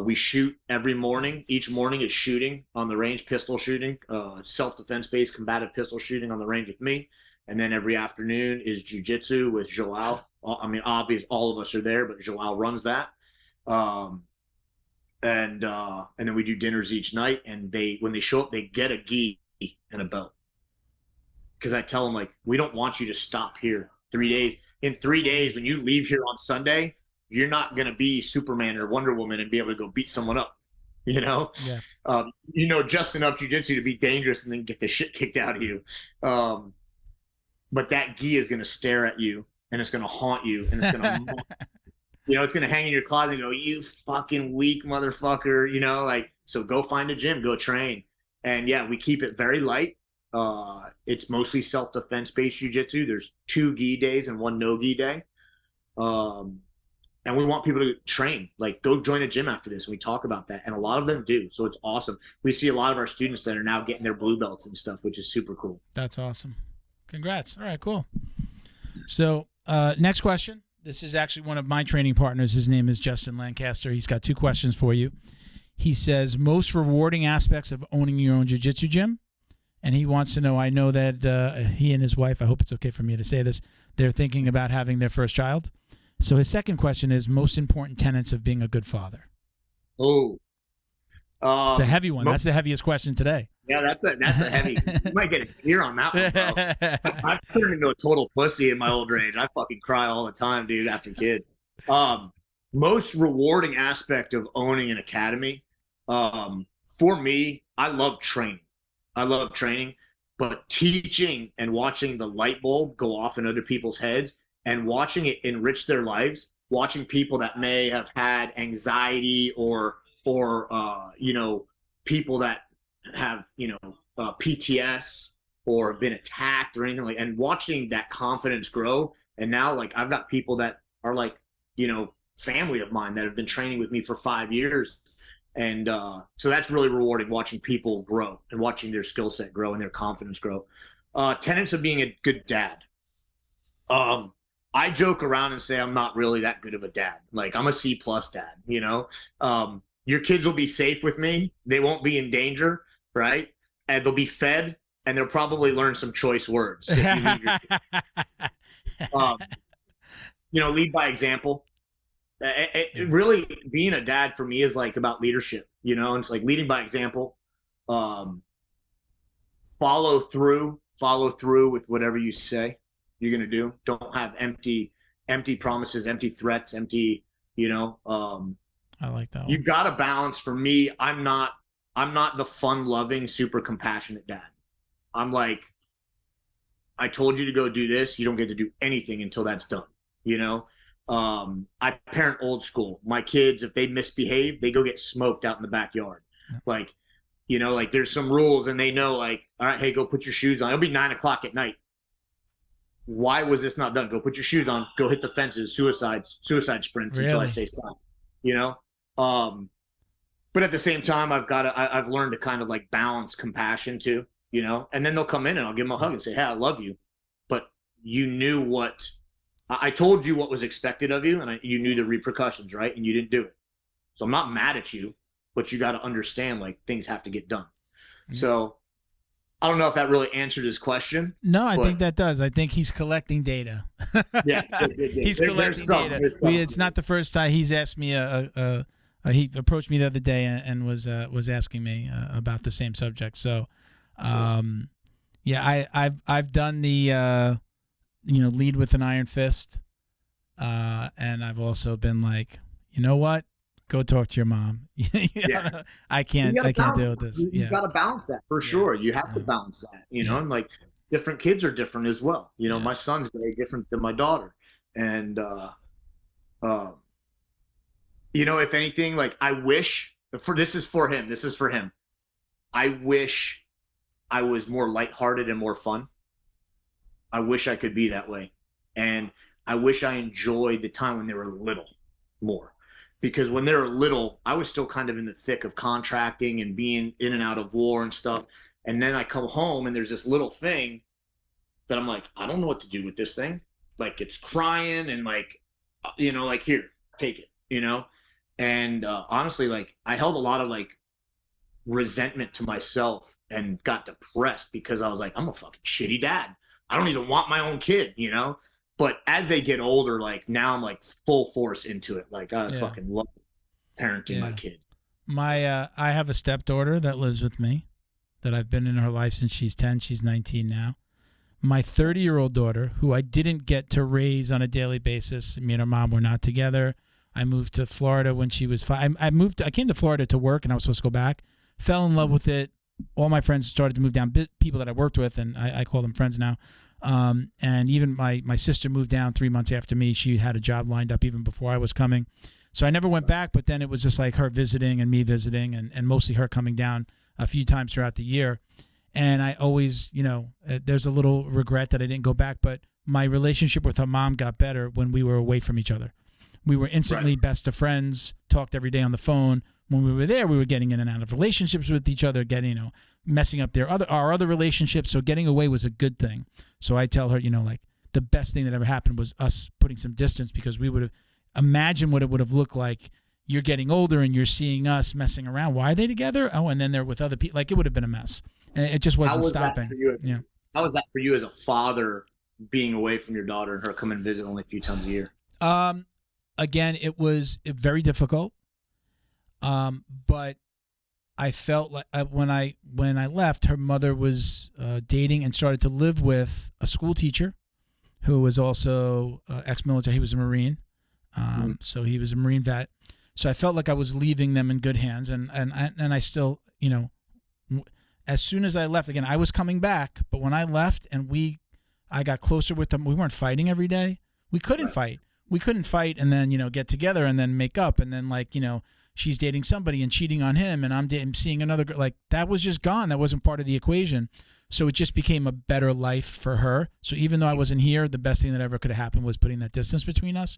We shoot every morning. Each morning is shooting on the range, pistol shooting, self-defense based combative pistol shooting on the range with me. And then every afternoon is jiu-jitsu with Joao. I mean, obviously all of us are there, but Joao runs that. And then we do dinners each night. And when they show up, they get a gi and a belt. Because I tell them, like, we don't want you to stop here 3 days. In 3 days, when you leave here on Sunday, you're not going to be Superman or Wonder Woman and be able to go beat someone up, you know? Yeah. You know just enough jiu-jitsu to be dangerous and then get the shit kicked out of you. But that gi is going to stare at you and it's going to haunt you and it's going to, it's going to hang in your closet and go, you fucking weak motherfucker, like, so go find a gym, go train. And yeah, we keep it very light. It's mostly self-defense based jiu-jitsu. There's 2 gi days and 1 no gi day. And we want people to train, like go join a gym after this. And we talk about that. And a lot of them do. So it's awesome. We see a lot of our students that are now getting their blue belts and stuff, which is super cool. That's awesome. Congrats. All right, cool. So next question. This is actually one of my training partners. His name is Justin Lancaster. He's got 2 questions for you. He says, most rewarding aspects of owning your own jiu-jitsu gym. And he wants to know, I know that he and his wife, I hope it's okay for me to say this, they're thinking about having their first child. So his second question is, most important tenets of being a good father. Oh. It's the heavy one. That's the heaviest question today. Yeah, that's a heavy. You might get a tear on that one, bro. I've turned into a total pussy in my old age. I fucking cry all the time, dude, after kids. Most rewarding aspect of owning an academy, for me, I love training. But teaching and watching the light bulb go off in other people's heads and watching it enrich their lives, watching people that may have had anxiety or people that have, PTS or been attacked or anything like, and watching that confidence grow. And now, like, I've got people that are like, family of mine that have been training with me for 5 years. And so that's really rewarding, watching people grow and watching their skill set grow and their confidence grow. Tenets of being a good dad. I joke around and say I'm not really that good of a dad. Like, I'm a C+ dad, your kids will be safe with me. They won't be in danger, right? And they'll be fed, and they'll probably learn some choice words. If you leave your lead by example. It really, being a dad for me is like about leadership, and it's like leading by example. Follow through with whatever you say you're going to do. Don't have empty promises, empty threats, empty, I like that one. You got to balance. For me, I'm not the fun-loving, super compassionate dad. I'm like, I told you to go do this. You don't get to do anything until that's done, I parent old school. My kids, if they misbehave, they go get smoked out in the backyard. Like, there's some rules and they know, like, all right, hey, go put your shoes on. It'll be 9:00 at night. Why was this not done? Go put your shoes on, go hit the fences, suicide sprints until I say stop, but at the same time, I've learned to kind of like balance compassion too, and then they'll come in and I'll give them a hug and say, hey, I love you. But you knew what I told you, what was expected of you, and you knew the repercussions, right? And you didn't do it. So I'm not mad at you, but you got to understand, like, things have to get done. Mm-hmm. So I don't know if that really answered his question. No, I think that does. I think he's collecting data. Yeah, he's collecting data. It's not the first time he's asked me. He approached me the other day and was asking me about the same subject. So I've done the lead with an iron fist, and I've also been like, you know what, go talk to your mom. I can't deal with this. You got to balance that for sure. You have to balance that, and like different kids are different as well. My son's very different than my daughter, and if anything, like I wish this is for him. I wish I was more lighthearted and more fun. I wish I could be that way. And I wish I enjoyed the time when they were little more. Because when they were little, I was still kind of in the thick of contracting and being in and out of war and stuff. And then I come home and there's this little thing that I'm like, I don't know what to do with this thing. Like it's crying and like, like here, take it, And honestly, like I held a lot of like resentment to myself and got depressed because I was like, I'm a fucking shitty dad. I don't even want my own kid, But as they get older, like now I'm like full force into it. Like I fucking love parenting my kid. I have a stepdaughter that lives with me that I've been in her life since she's 10. She's 19 now. My 30-year-old daughter, who I didn't get to raise on a daily basis. Me and her mom were not together. I moved to Florida when she was 5. I came to Florida to work and I was supposed to go back. Fell in love with it. All my friends started to move down, people that I worked with, and I call them friends now. And even my sister moved down 3 months after me. She had a job lined up even before I was coming. So I never went back, but then it was just like her visiting and me visiting and mostly her coming down a few times throughout the year. And I always, there's a little regret that I didn't go back, but my relationship with her mom got better when we were away from each other. We were instantly best of friends, talked every day on the phone. When we were there, we were getting in and out of relationships with each other, messing up our other relationships. So getting away was a good thing. So I tell her, like the best thing that ever happened was us putting some distance, because we would have imagined what it would have looked like. You're getting older and you're seeing us messing around. Why are they together? Oh, and then they're with other people. Like it would have been a mess. And it just wasn't stopping. How was that for you as a father, being away from your daughter and her coming and visit only a few times a year? Again, it was very difficult. But I felt like when I left, her mother was dating and started to live with a school teacher who was also ex-military. He was a Marine. So he was a Marine vet. So I felt like I was leaving them in good hands. And I still, as soon as I left, again, I was coming back. But when I left and I got closer with them, we weren't fighting every day. We couldn't fight. We couldn't fight and then, get together and then make up. And then she's dating somebody and cheating on him, and I'm seeing another girl. Like that was just gone. That wasn't part of the equation. So it just became a better life for her. So even though I wasn't here, the best thing that ever could have happened was putting that distance between us.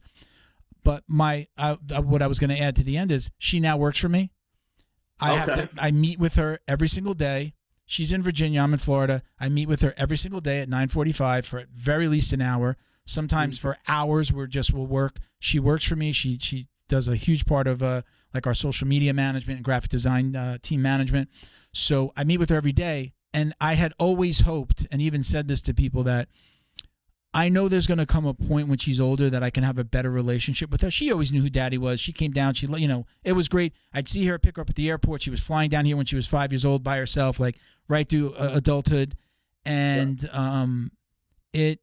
But what I was going to add to the end is she now works for me. I meet with her every single day. She's in Virginia. I'm in Florida. I meet with her every single day at 9:45 for at very least an hour. Sometimes for hours. We'll work. She works for me. She does a huge part of like our social media management and graphic design team management. So I meet with her every day. And I had always hoped, and even said this to people, that I know there's going to come a point when she's older that I can have a better relationship with her. She always knew who Daddy was. She came down. It was great. I'd see her, pick her up at the airport. She was flying down here when she was 5 years old by herself, like right through adulthood. And I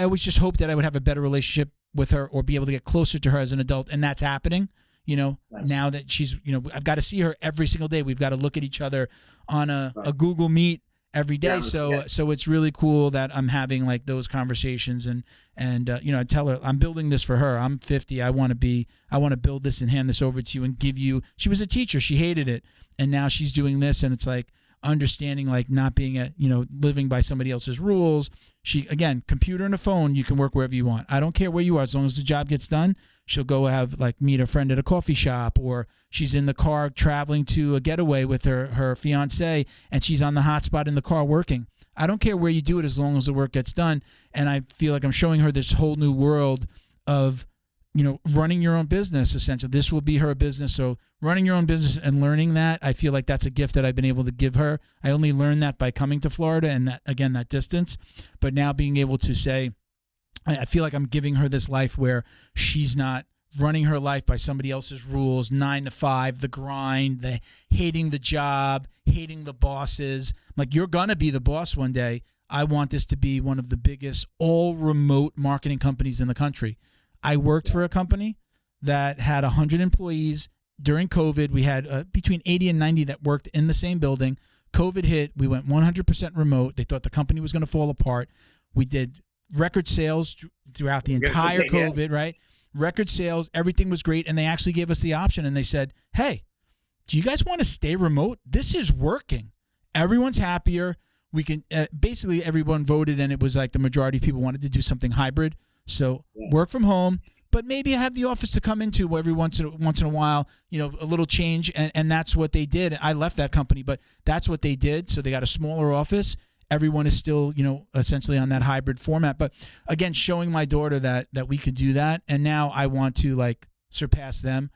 always just hoped that I would have a better relationship with her or be able to get closer to her as an adult. And that's happening. Nice. Now that she's, I've got to see her every single day. We've got to look at each other on a Google Meet every day. So it's really cool that I'm having like those conversations and I tell her I'm building this for her. I'm 50. I want to build this and hand this over to you and give you. She was a teacher. She hated it. And now she's doing this, and it's like understanding, like not being living by somebody else's rules. She, again, computer and a phone, you can work wherever you want. I don't care where you are, as long as the job gets done. She'll go meet a friend at a coffee shop, or she's in the car traveling to a getaway with her fiance, and she's on the hotspot in the car working. I don't care where you do it, as long as the work gets done. And I feel like I'm showing her this whole new world of, running your own business, essentially. This will be her business. So running your own business and learning that, I feel like that's a gift that I've been able to give her. I only learned that by coming to Florida and that distance. But now being able to say, I feel like I'm giving her this life where she's not running her life by somebody else's rules, 9 to 5, the grind, the hating the job, hating the bosses. Like, you're going to be the boss one day. I want this to be one of the biggest all remote marketing companies in the country. I worked for a company that had 100 employees. During COVID, we had between 80 and 90 that worked in the same building. COVID hit. We went 100% remote. They thought the company was going to fall apart. We did record sales throughout the entire COVID, right? Record sales. Everything was great. And they actually gave us the option. And they said, hey, do you guys want to stay remote? This is working. Everyone's happier. We can basically everyone voted, and it was like the majority of people wanted to do something hybrid. So work from home, but maybe have the office to come into every once in a while, a little change. And that's what they did. I left that company, but that's what they did. So they got a smaller office. Everyone is still, essentially on that hybrid format. But again, showing my daughter that we could do that. And now I want to surpass them.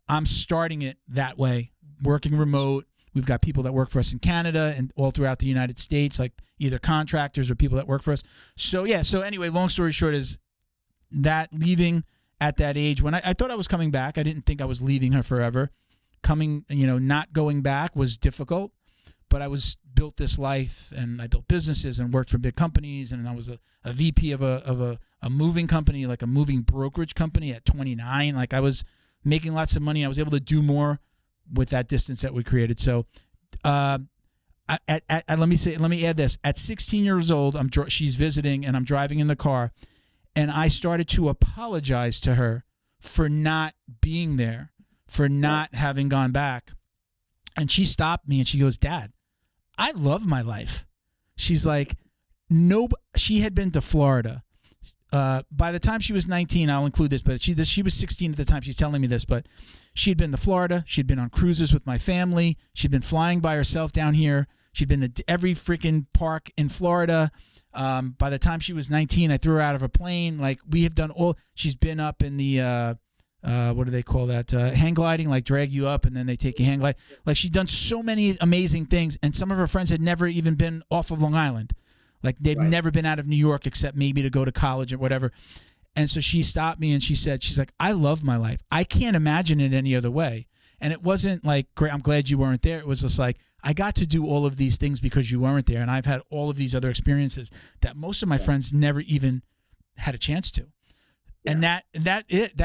I'm starting it that way, working remote. We've got people that work for us in Canada and all throughout the United States, like either contractors or people that work for us. So anyway, long story short is that leaving at that age, when I thought I was coming back, I didn't think I was leaving her forever. Not going back was difficult, but I built this life, and I built businesses and worked for big companies, and I was a VP of a moving company, like a moving brokerage company at 29. Like, I was making lots of money. I was able to do more with that distance that we created. So, let me add this. At 16 years old, she's visiting, and I'm driving in the car, and I started to apologize to her for not being there, for not having gone back. And she stopped me and she goes, Dad, I love my life. She's like, no, she had been to Florida. By the time she was 19, I'll include this, but she was 16 at the time. She's telling me this, but she'd been to Florida. She'd been on cruises with my family. She'd been flying by herself down here. She'd been to every freaking park in Florida. By the time she was 19, I threw her out of a plane. Like, we have done she's been up in the, what do they call that? Hang gliding, like drag you up and then they take you hang glide. Like, she'd done so many amazing things. And some of her friends had never even been off of Long Island. Like, they've never been out of New York except maybe to go to college or whatever. And so she stopped me and she's like, I love my life. I can't imagine it any other way. And it wasn't like, great, I'm glad you weren't there. It was just like, I got to do all of these things because you weren't there. And I've had all of these other experiences that most of my friends never even had a chance to. And that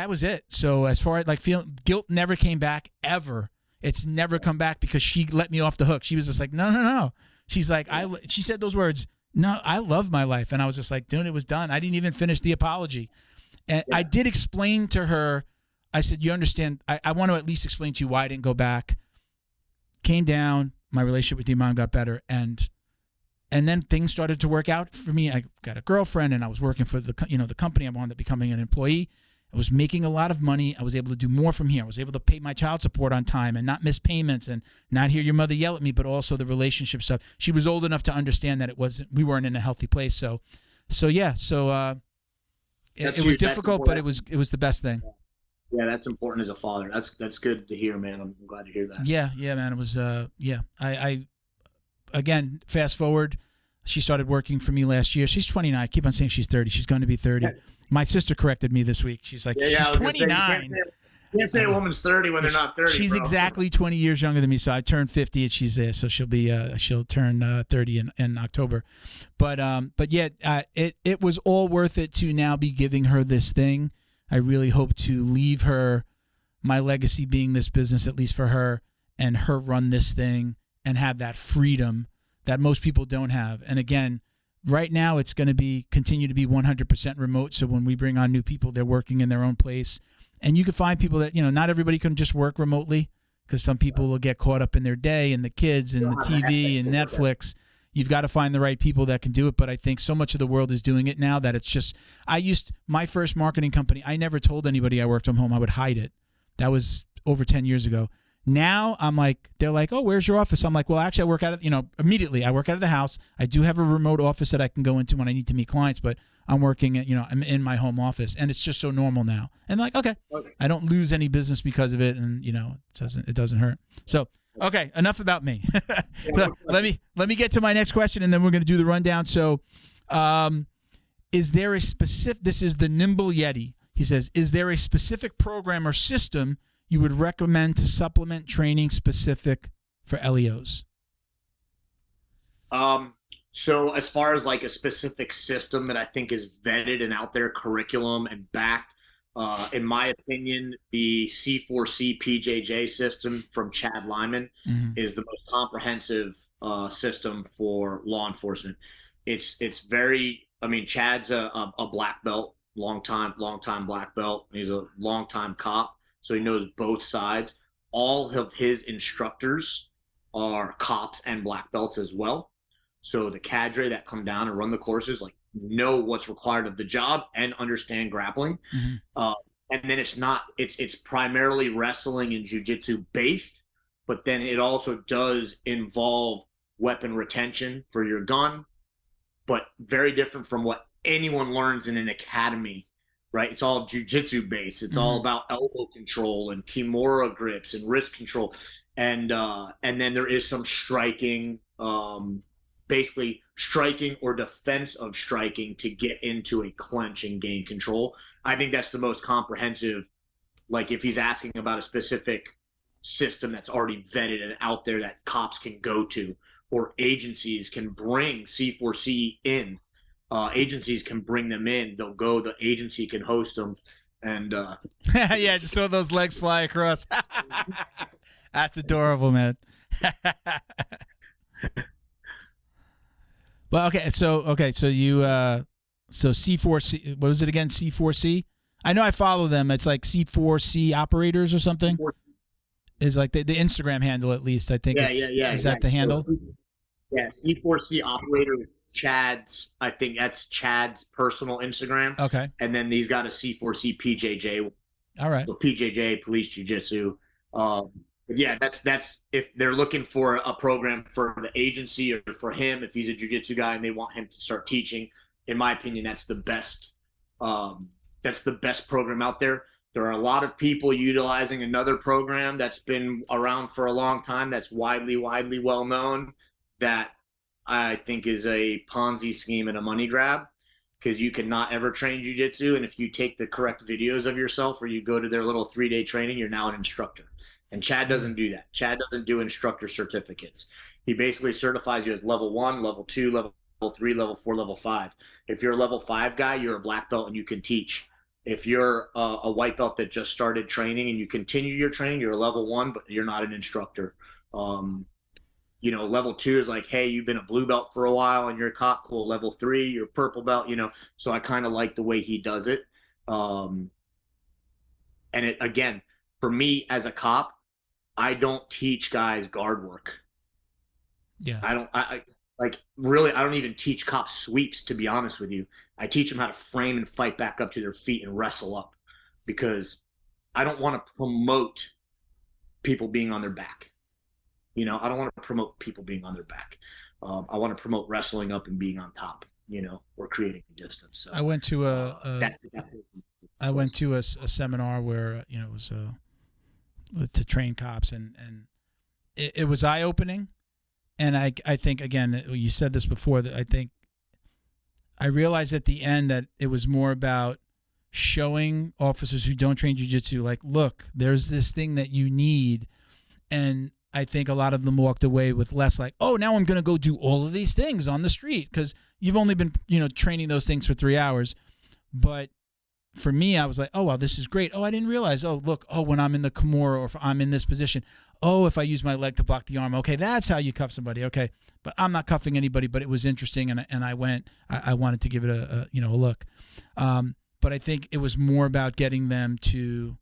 was it. So as far as feeling guilt never came back ever. It's never come back because she let me off the hook. She was just like, no. She's like, she said those words, no, I love my life. And I was just like, dude, it was done. I didn't even finish the apology. And I did explain to her, I said, you understand, I want to at least explain to you why I didn't go back. Came down, my relationship with your mom got better, and then things started to work out for me. I got a girlfriend, and I was working for the company. I wound up becoming an employee. I was making a lot of money. I was able to do more from here. I was able to pay my child support on time and not miss payments and not hear your mother yell at me, but also the relationship stuff. She was old enough to understand that we weren't in a healthy place. So it was difficult, but it was the best thing. Yeah, that's important as a father. That's good to hear, man. I'm glad to hear that. Yeah, man. It was I again, fast forward, she started working for me last year. She's 29. I keep on saying she's 30. She's going to be 30. My sister corrected me this week. She's like, she's 29. You can't say a woman's 30 when they're not 30. She's exactly 20 years younger than me. So I turned 50 and she's there. So she'll turn 30 in October. But it was all worth it to now be giving her this thing. I really hope to leave her my legacy being this business, at least for her, and her run this thing and have that freedom that most people don't have. And again, right now it's going to continue to be 100% remote. So when we bring on new people, they're working in their own place. And you can find people that, not everybody can just work remotely, because some people will get caught up in their day and the kids and the TV and Netflix. You've got to find the right people that can do it. But I think so much of the world is doing it now that it's just, my first marketing company, I never told anybody I worked from home. I would hide it. That was over 10 years ago. Now I'm like, they're like, oh, where's your office? I'm like, well, actually I work out of, immediately I work out of the house. I do have a remote office that I can go into when I need to meet clients, but I'm working at, I'm in my home office, and it's just so normal now. And like, okay, I don't lose any business because of it. And it doesn't hurt. So, okay, enough about me. let me get to my next question, and then we're going to do the rundown. So, is there a specific, this is the Nimble Yeti. He says, is there a specific program or system you would recommend to supplement training specific for LEOs? So as far as like a specific system that I think is vetted and out there, curriculum and backed, in my opinion, the C4C PJJ system from Chad Lyman is the most comprehensive system for law enforcement. It's very, I mean, Chad's a black belt, long time black belt. He's a long time cop, so he knows both sides. All of his instructors are cops and black belts as well. So the cadre that come down and run the courses, like, know what's required of the job and understand grappling. And then it's primarily wrestling and jiu-jitsu based, but then it also does involve weapon retention for your gun, but very different from what anyone learns in an academy, right? It's all jiu-jitsu based. It's all about elbow control and kimura grips and wrist control. And then there is some striking, basically striking or defense of striking to get into a clinch and gain control. I think that's the most comprehensive. Like, if he's asking about a specific system that's already vetted and out there that cops can go to, or agencies can bring C4C in, agencies can bring them in. They'll go, the agency can host them. And yeah, just saw those legs fly across. That's adorable, man. Well, so you so C4C, what was it again? C4C? I know I follow them. It's like C4C operators or something. Is like the Instagram handle, at least. I think. Yeah. Is that the handle? Yeah, C4C operator is Chad's. I think that's Chad's personal Instagram. Okay. And then he's got a C4C PJJ. All right. So PJJ, Police Jiu-Jitsu. Yeah, that's if they're looking for a program for the agency or for him, if he's a jiu-jitsu guy and they want him to start teaching, in my opinion, that's the best program out there. There are a lot of people utilizing another program that's been around for a long time, that's widely well known, that I think is a Ponzi scheme and a money grab, because you cannot ever train jiu-jitsu, and if you take the correct videos of yourself or you go to their little 3-day training, you're now an instructor. And Chad doesn't do that. Chad doesn't do instructor certificates. He basically certifies you as level 1, level 2, level 3, level 4, level 5. If you're a level 5 guy, you're a black belt and you can teach. If you're a white belt that just started training and you continue your training, you're a level 1, but you're not an instructor. Level 2 is like, hey, you've been a blue belt for a while and you're a cop. Cool. Level 3, you're a purple belt. So I kind of like the way he does it. And it, again, for me as a cop, I don't teach guys guard work. Yeah. I don't even teach cops sweeps, to be honest with you. I teach them how to frame and fight back up to their feet and wrestle up, because I don't want to promote people being on their back. I don't want to promote people being on their back. I want to promote wrestling up and being on top, or creating distance. So, I went to a seminar where, it was to train cops, and it was eye-opening. And I think, again, you said this before, that I realized at the end that it was more about showing officers who don't train jiu-jitsu, like, look, there's this thing that you need. And I think a lot of them walked away with less like, oh, now I'm going to go do all of these things on the street, because you've only been, training those things for 3 hours. But for me, I was like, oh, wow, this is great. Oh, I didn't realize. Oh, look, when I'm in the kimura, or if I'm in this position, if I use my leg to block the arm, okay, that's how you cuff somebody. Okay, but I'm not cuffing anybody, but it was interesting, and I wanted to give it a look. But I think it was more about getting them to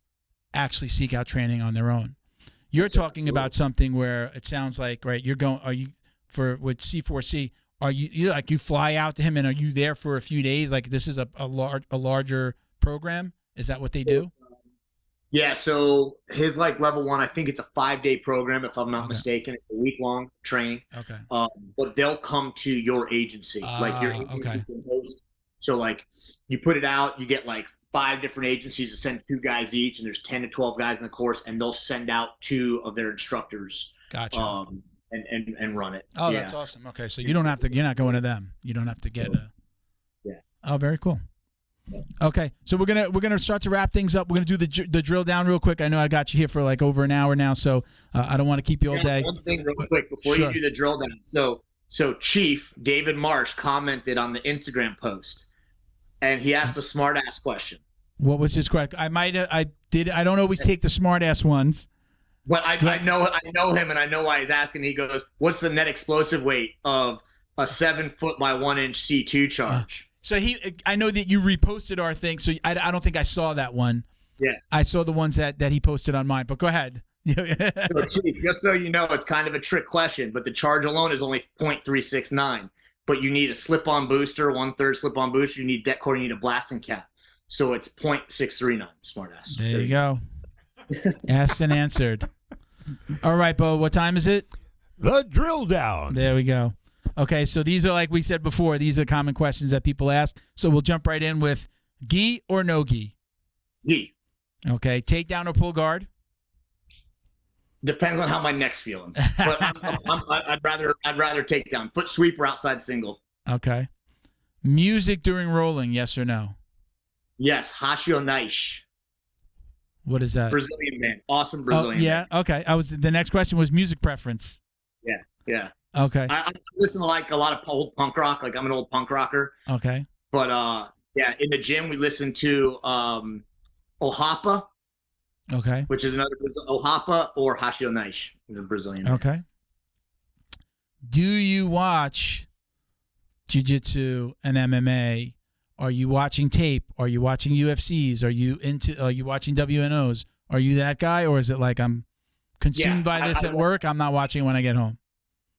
actually seek out training on their own. You're talking about something where it sounds like, right, with C4C, are you like, you fly out to him and are you there for a few days? Like, this is a larger program? Is that what they do? Yeah, so his level 1, I think it's a 5-day program, if I'm not mistaken. It's a week-long training. Okay. But they'll come to your agency. Your agency can host. So you put it out, you get 5 different agencies to send 2 guys each, and there's 10 to 12 guys in the course, and they'll send out 2 of their instructors. Gotcha. And run it. Oh, yeah. That's awesome. Okay, so you're not going to them. You don't have to get Yeah. Oh, very cool. Okay, so we're gonna start to wrap things up. We're gonna do the drill down real quick. I know I got you here for like over an hour now, so I don't want to keep you all day. One thing real quick before Sure. you do the drill down. So Chief David Marsh commented on the Instagram post, and he asked a smart ass question. What was his question? I don't always take the smart ass ones. But I know him, and I know why he's asking. He goes, "What's the net explosive weight of a 7 foot by 1 inch C2 charge?" So I know that you reposted our thing, so I don't think I saw that one. Yeah, I saw the ones that he posted on mine. But go ahead. So, Chief, just so you know, it's kind of a trick question, but the charge alone is only 0.369. But you need a slip-on booster, 1/3 slip-on booster. You need deck cord, you need a blasting cap. So it's 0.639. Smartass. There you go. Asked and answered. All right, Bo. What time is it? The drill down. There we go. Okay, so these are, like we said before, these are common questions that people ask. So we'll jump right in with gi or no gi. Gi. Okay, takedown or pull guard. Depends on how my neck's feeling, but I'd rather take down foot sweep or outside single. Okay, music during rolling, yes or no? Yes, Hashio Naish. What is that? Brazilian man, awesome Brazilian. Yeah, man. okay. The next question was music preference. Yeah. Okay. I listen to like a lot of old punk rock. Like I'm an old punk rocker. Okay. But yeah, in the gym we listen to Ohapa. Okay. Which is another Ohapa or Hashio Naish, the Brazilian. Okay. Mix. Do you watch jiu-jitsu and MMA? Are you watching tape? Are you watching UFCs? Are you watching WNOs? Are you that guy, or is it like I'm consumed by this at work? I'm not watching it when I get home.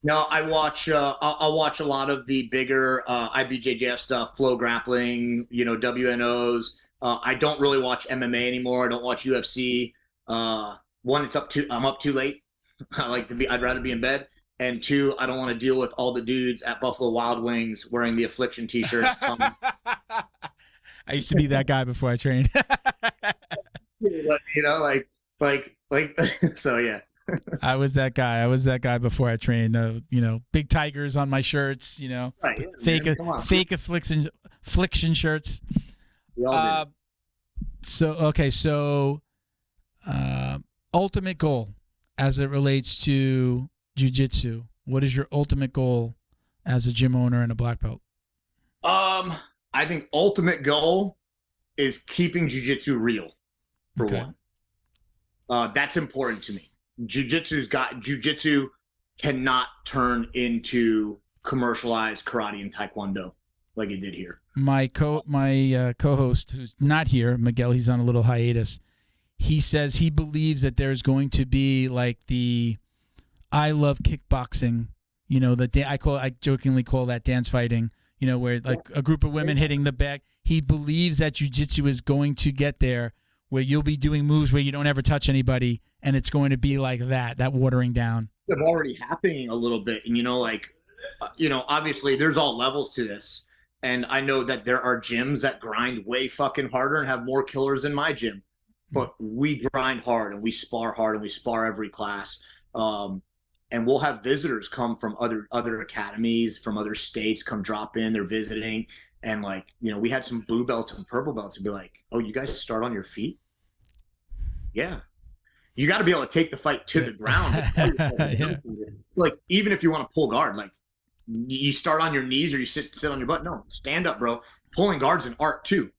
No, I watch. I'll watch a lot of the bigger IBJJF stuff, flow grappling. WNOs. I don't really watch MMA anymore. I don't watch UFC. One, I'm up too late. I'd rather be in bed. And two, I don't want to deal with all the dudes at Buffalo Wild Wings wearing the Affliction t-shirts. I used to be that guy before I trained. So yeah. I was that guy before I trained. Big tigers on my shirts. Right, fake man, affliction shirts. So ultimate goal as it relates to jiu-jitsu. What is your ultimate goal as a gym owner and a black belt? I think ultimate goal is keeping jiu-jitsu real, for one. That's important to me. Jiu-jitsu cannot turn into commercialized karate and taekwondo like it did here. My co-host, who's not here, Miguel, he's on a little hiatus. He says he believes that there's going to be like the I love kickboxing, I jokingly call that dance fighting, where like a group of women hitting the bag. He believes that jiu-jitsu is going to get there where you'll be doing moves where you don't ever touch anybody, and it's going to be like that watering down. It's already happening a little bit, and obviously there's all levels to this. And I know that there are gyms that grind way fucking harder and have more killers than my gym. But we grind hard and we spar hard and we spar every class. And we'll have visitors come from other academies, from other states, come drop in. They're visiting. And we had some blue belts and purple belts and be like, oh, you guys start on your feet? Yeah. You got to be able to take the fight to the ground. Yeah. It's like, even if you want to pull guard, like, you start on your knees or you sit on your butt. No, stand up, bro. Pulling guard's an art too.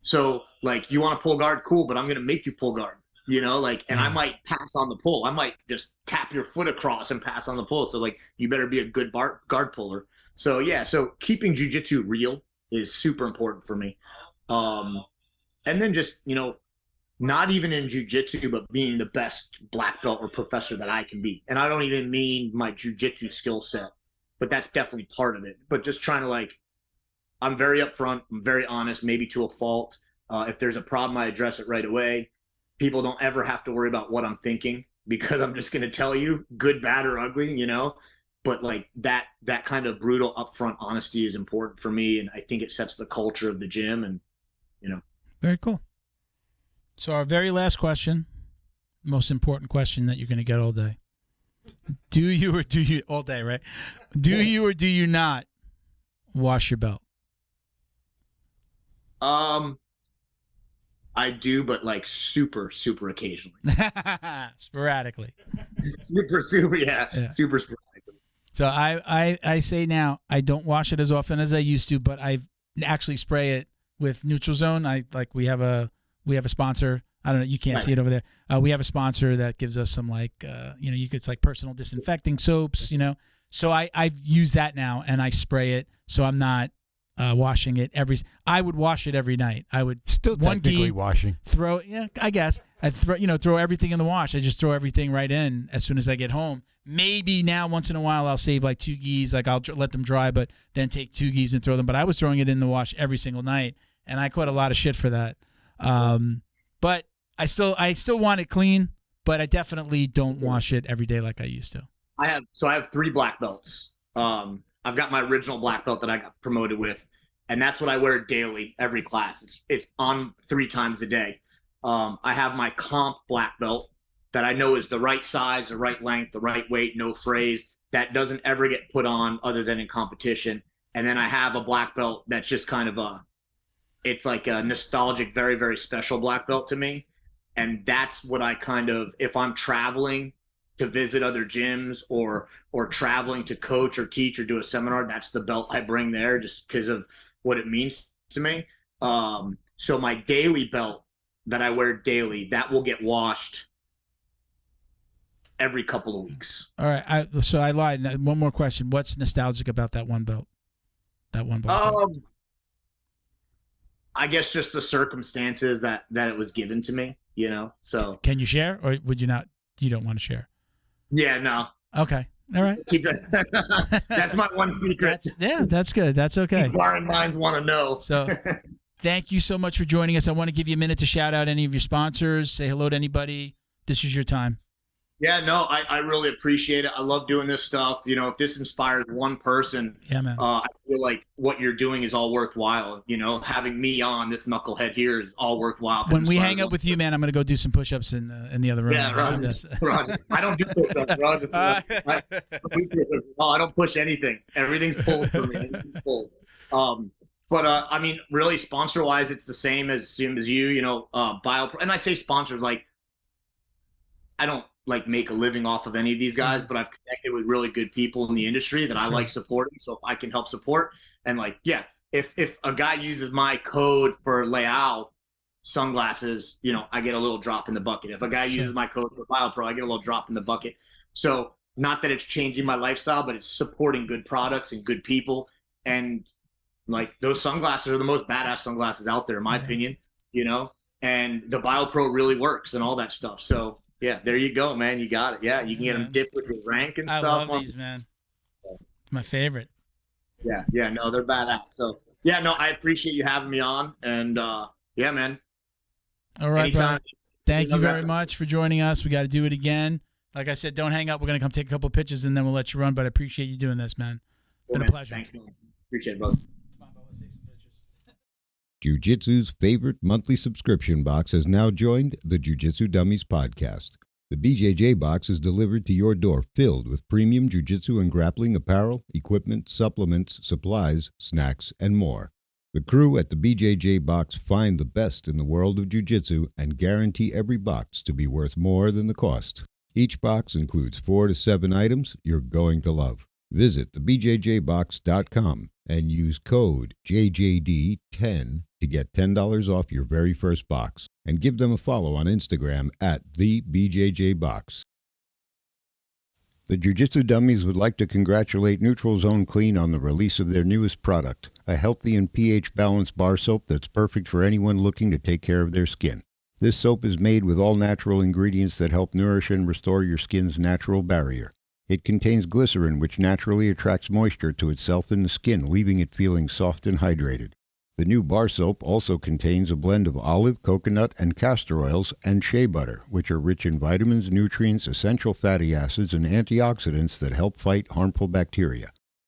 So you want to pull guard, cool, but I'm going to make you pull guard, and I might pass on the pull. I might just tap your foot across and pass on the pull. So you better be a good guard puller. So yeah, so keeping jiu-jitsu real is super important for me. And then just, not even in jiu-jitsu, but being the best black belt or professor that I can be. And I don't even mean my jiu-jitsu skill set, but that's definitely part of it. But just trying to I'm very upfront, I'm very honest, maybe to a fault. If there's a problem, I address it right away. People don't ever have to worry about what I'm thinking because I'm just going to tell you, good, bad, or ugly, But that kind of brutal, upfront honesty is important for me, and I think it sets the culture of the gym. And Very cool. So our very last question, most important question that you're going to get all day. Do you all day, right? Do you or do you not wash your belt? I do, but like super, super occasionally. Sporadically. Super, yeah. Super sporadically. So I say now I don't wash it as often as I used to, but I actually spray it with Neutral Zone. We have a sponsor. I don't know. You can't see it over there. We have a sponsor that gives us some you could like personal disinfecting soaps, So I've used that now and I spray it. So I'm not washing it I would wash it every night. I would still technically washing. I guess I'd throw everything in the wash. I just throw everything right in as soon as I get home. Maybe now once in a while I'll save like 2 gis, like I'll let them dry, but then take 2 gis and throw them. But I was throwing it in the wash every single night, and I caught a lot of shit for that. But I still want it clean, but I definitely don't wash it every day like I used to. I have 3 black belts. I've got my original black belt that I got promoted with, and that's what I wear daily, every class. It's on 3 times a day. I have my comp black belt that I know is the right size, the right length, the right weight, no frays, that doesn't ever get put on other than in competition. And then I have a black belt that's just kind of it's like a nostalgic, very, very special black belt to me. And that's what I if I'm traveling to visit other gyms or traveling to coach or teach or do a seminar, that's the belt I bring there just because of what it means to me. So my daily belt that I wear daily, that will get washed every couple of weeks. All right. So I lied. One more question. What's nostalgic about that one belt? I guess just the circumstances that it was given to me, so. Can you share or would you not? You don't want to share? Yeah, no. Okay. All right. Keep that. That's my one secret. That's good. That's okay. Inquiring minds want to know. So thank you so much for joining us. I want to give you a minute to shout out any of your sponsors, say hello to anybody. This is your time. Yeah, no, I really appreciate it. I love doing this stuff. If this inspires one person, yeah, man. I feel like what you're doing is all worthwhile. Having me on, this knucklehead here, is all worthwhile. When we hang up with you, man, I'm going to go do some push-ups in the other room. Yeah, Roger. I don't do push-ups, bro. I don't push anything. Everything's pulled for me. But I mean, really, sponsor-wise, it's the same as you. BioPro, and I say sponsors like I don't make a living off of any of these guys, but I've connected with really good people in the industry that I like supporting. So if I can help support and if a guy uses my code for Leao sunglasses, I get a little drop in the bucket. If a guy uses my code for BioPro, I get a little drop in the bucket. So not that it's changing my lifestyle, but it's supporting good products and good people. And those sunglasses are the most badass sunglasses out there, in my opinion, and the BioPro really works and all that stuff. So yeah, there you go, man. You got it. Yeah, you can get them dipped with your rank and stuff. I love these, man. My favorite. Yeah, no, they're badass. So yeah, no, I appreciate you having me on, and yeah, man. All right, bro. Thank you very much for joining us. We got to do it again. Like I said, don't hang up. We're gonna come take a couple pictures, and then we'll let you run. But I appreciate you doing this, man. It's been a pleasure. Thanks, man. Appreciate it, brother. Jiu-Jitsu's favorite monthly subscription box has now joined the Jiu-Jitsu Dummies podcast. The BJJ box is delivered to your door filled with premium jiu-jitsu and grappling apparel, equipment, supplements, supplies, snacks, and more. The crew at the BJJ box find the best in the world of jiu-jitsu and guarantee every box to be worth more than the cost. Each box includes 4 to 7 items you're going to love. Visit thebjjbox.com and use code JJD10 to get $10 off your very first box. And give them a follow on Instagram at TheBJJBox. The Jiu-Jitsu Dummies would like to congratulate Neutral Zone Clean on the release of their newest product, a healthy and pH-balanced bar soap that's perfect for anyone looking to take care of their skin. This soap is made with all natural ingredients that help nourish and restore your skin's natural barrier. It contains glycerin, which naturally attracts moisture to itself in the skin, leaving it feeling soft and hydrated. The new bar soap also contains a blend of olive, coconut, and castor oils and shea butter, which are rich in vitamins, nutrients, essential fatty acids, and antioxidants that help fight harmful bacteria.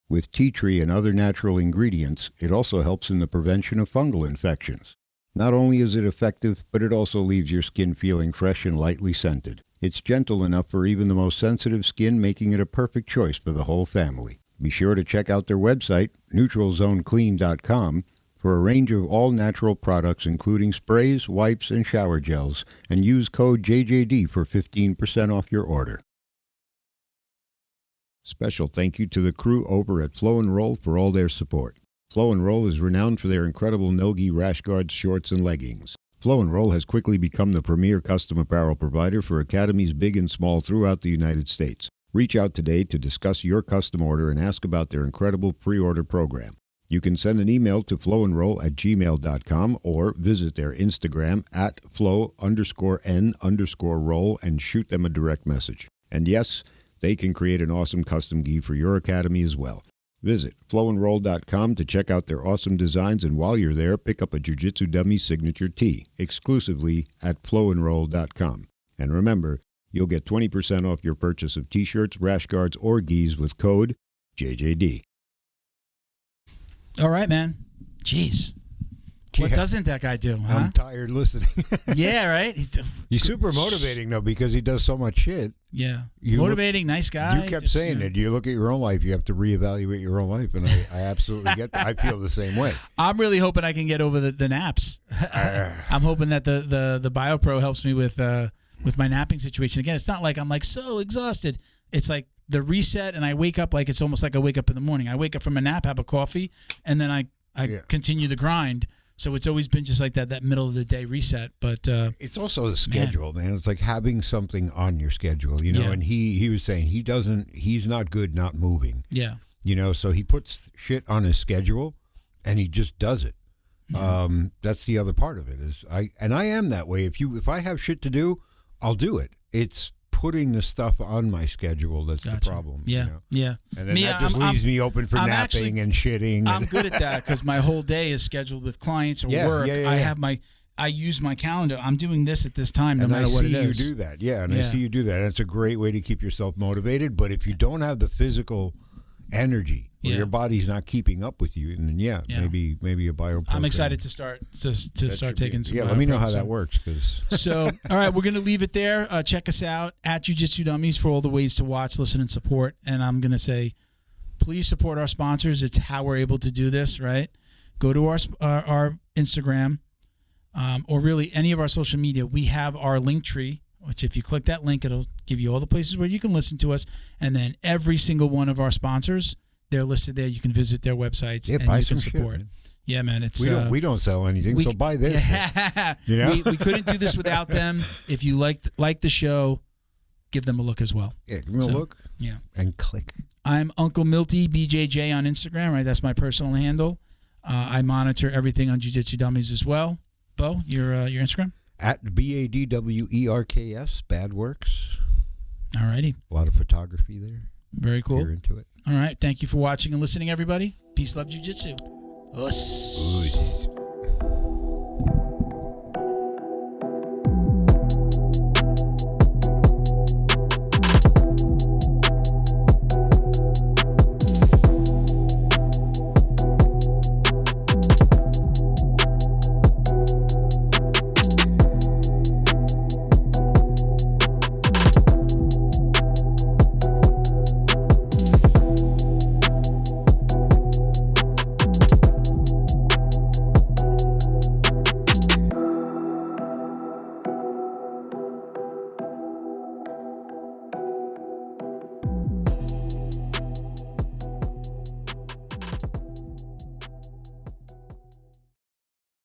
With tea tree and other natural ingredients, it also helps in the prevention of fungal infections. Not only is it effective, but it also leaves your skin feeling fresh and lightly scented. It's gentle enough for even the most sensitive skin, making it a perfect choice for the whole family. Be sure to check out their website, neutralzoneclean.com, for a range of all-natural products including sprays, wipes, and shower gels, and use code JJD for 15% off your order. Special thank you to the crew over at Flow and Roll for all their support. Flow and Roll is renowned for their incredible no-gi rash guards, shorts, and leggings. Flow and Roll has quickly become the premier custom apparel provider for academies big and small throughout the United States. Reach out today to discuss your custom order and ask about their incredible pre-order program. You can send an email to flowandroll@gmail.com or visit their Instagram at flow_n_roll and shoot them a direct message. And yes, they can create an awesome custom gi for your academy as well. Visit flowandroll.com to check out their awesome designs, and while you're there, pick up a Jiu-Jitsu Dummy signature tee exclusively at flowandroll.com. And remember, you'll get 20% off your purchase of t-shirts, rash guards, or gis with code JJD. All right, man. Jeez. What doesn't that guy do, huh? I'm tired listening. Yeah, right? He's super motivating, though, because he does so much shit. Yeah. Motivating, nice guy. You kept saying it. You look at your own life, you have to reevaluate your own life, and I absolutely get that. I feel the same way. I'm really hoping I can get over the naps. I'm hoping that the BioPro helps me with my napping situation. Again, it's not like I'm like so exhausted. It's like the reset, and I wake up like it's almost like I wake up in the morning. I wake up from a nap, have a coffee, and then I continue the grind. So it's always been just like that middle of the day reset. But it's also the schedule, man. It's like having something on your schedule, you know. Yeah. And he was saying he's not good not moving. Yeah. You know, so he puts shit on his schedule, and he just does it. Mm-hmm. That's the other part of it is I am that way. If I have shit to do, I'll do it. It's putting the stuff on my schedule that's the problem. Yeah, you know? Yeah. And then that just leaves me open for napping and shitting. I'm good at that because my whole day is scheduled with clients or work. Yeah. I use my calendar. I'm doing this at this time, no matter what it is. And I see you do that. Yeah, and I see you do that. And it's a great way to keep yourself motivated. But if you don't have the physical energy, or your body's not keeping up with you, and then maybe a BioPro. I'm excited to start taking some. Yeah, let me know how that works. So, all right, we're going to leave it there. Check us out at Jiu-Jitsu Dummies for all the ways to watch, listen, and support. And I'm going to say, please support our sponsors. It's how we're able to do this. Right? Go to our Instagram, or really any of our social media. We have our link tree, which if you click that link, it'll give you all the places where you can listen to us. And then every single one of our sponsors, they're listed there. You can visit their websites and you can support. Shit, yeah, man. It's we don't sell anything, so buy this. You know? we couldn't do this without them. If you like the show, give them a look as well. Yeah, give them a look. Yeah, and click. I'm Uncle Milty BJJ on Instagram. Right, that's my personal handle. I monitor everything on Jiu-Jitsu Dummies as well. Bo, your Instagram? At BADWERKS, Bad Works. All righty. A lot of photography there. Very cool. You're into it. All right. Thank you for watching and listening, everybody. Peace, love, Jiu-Jitsu. Us.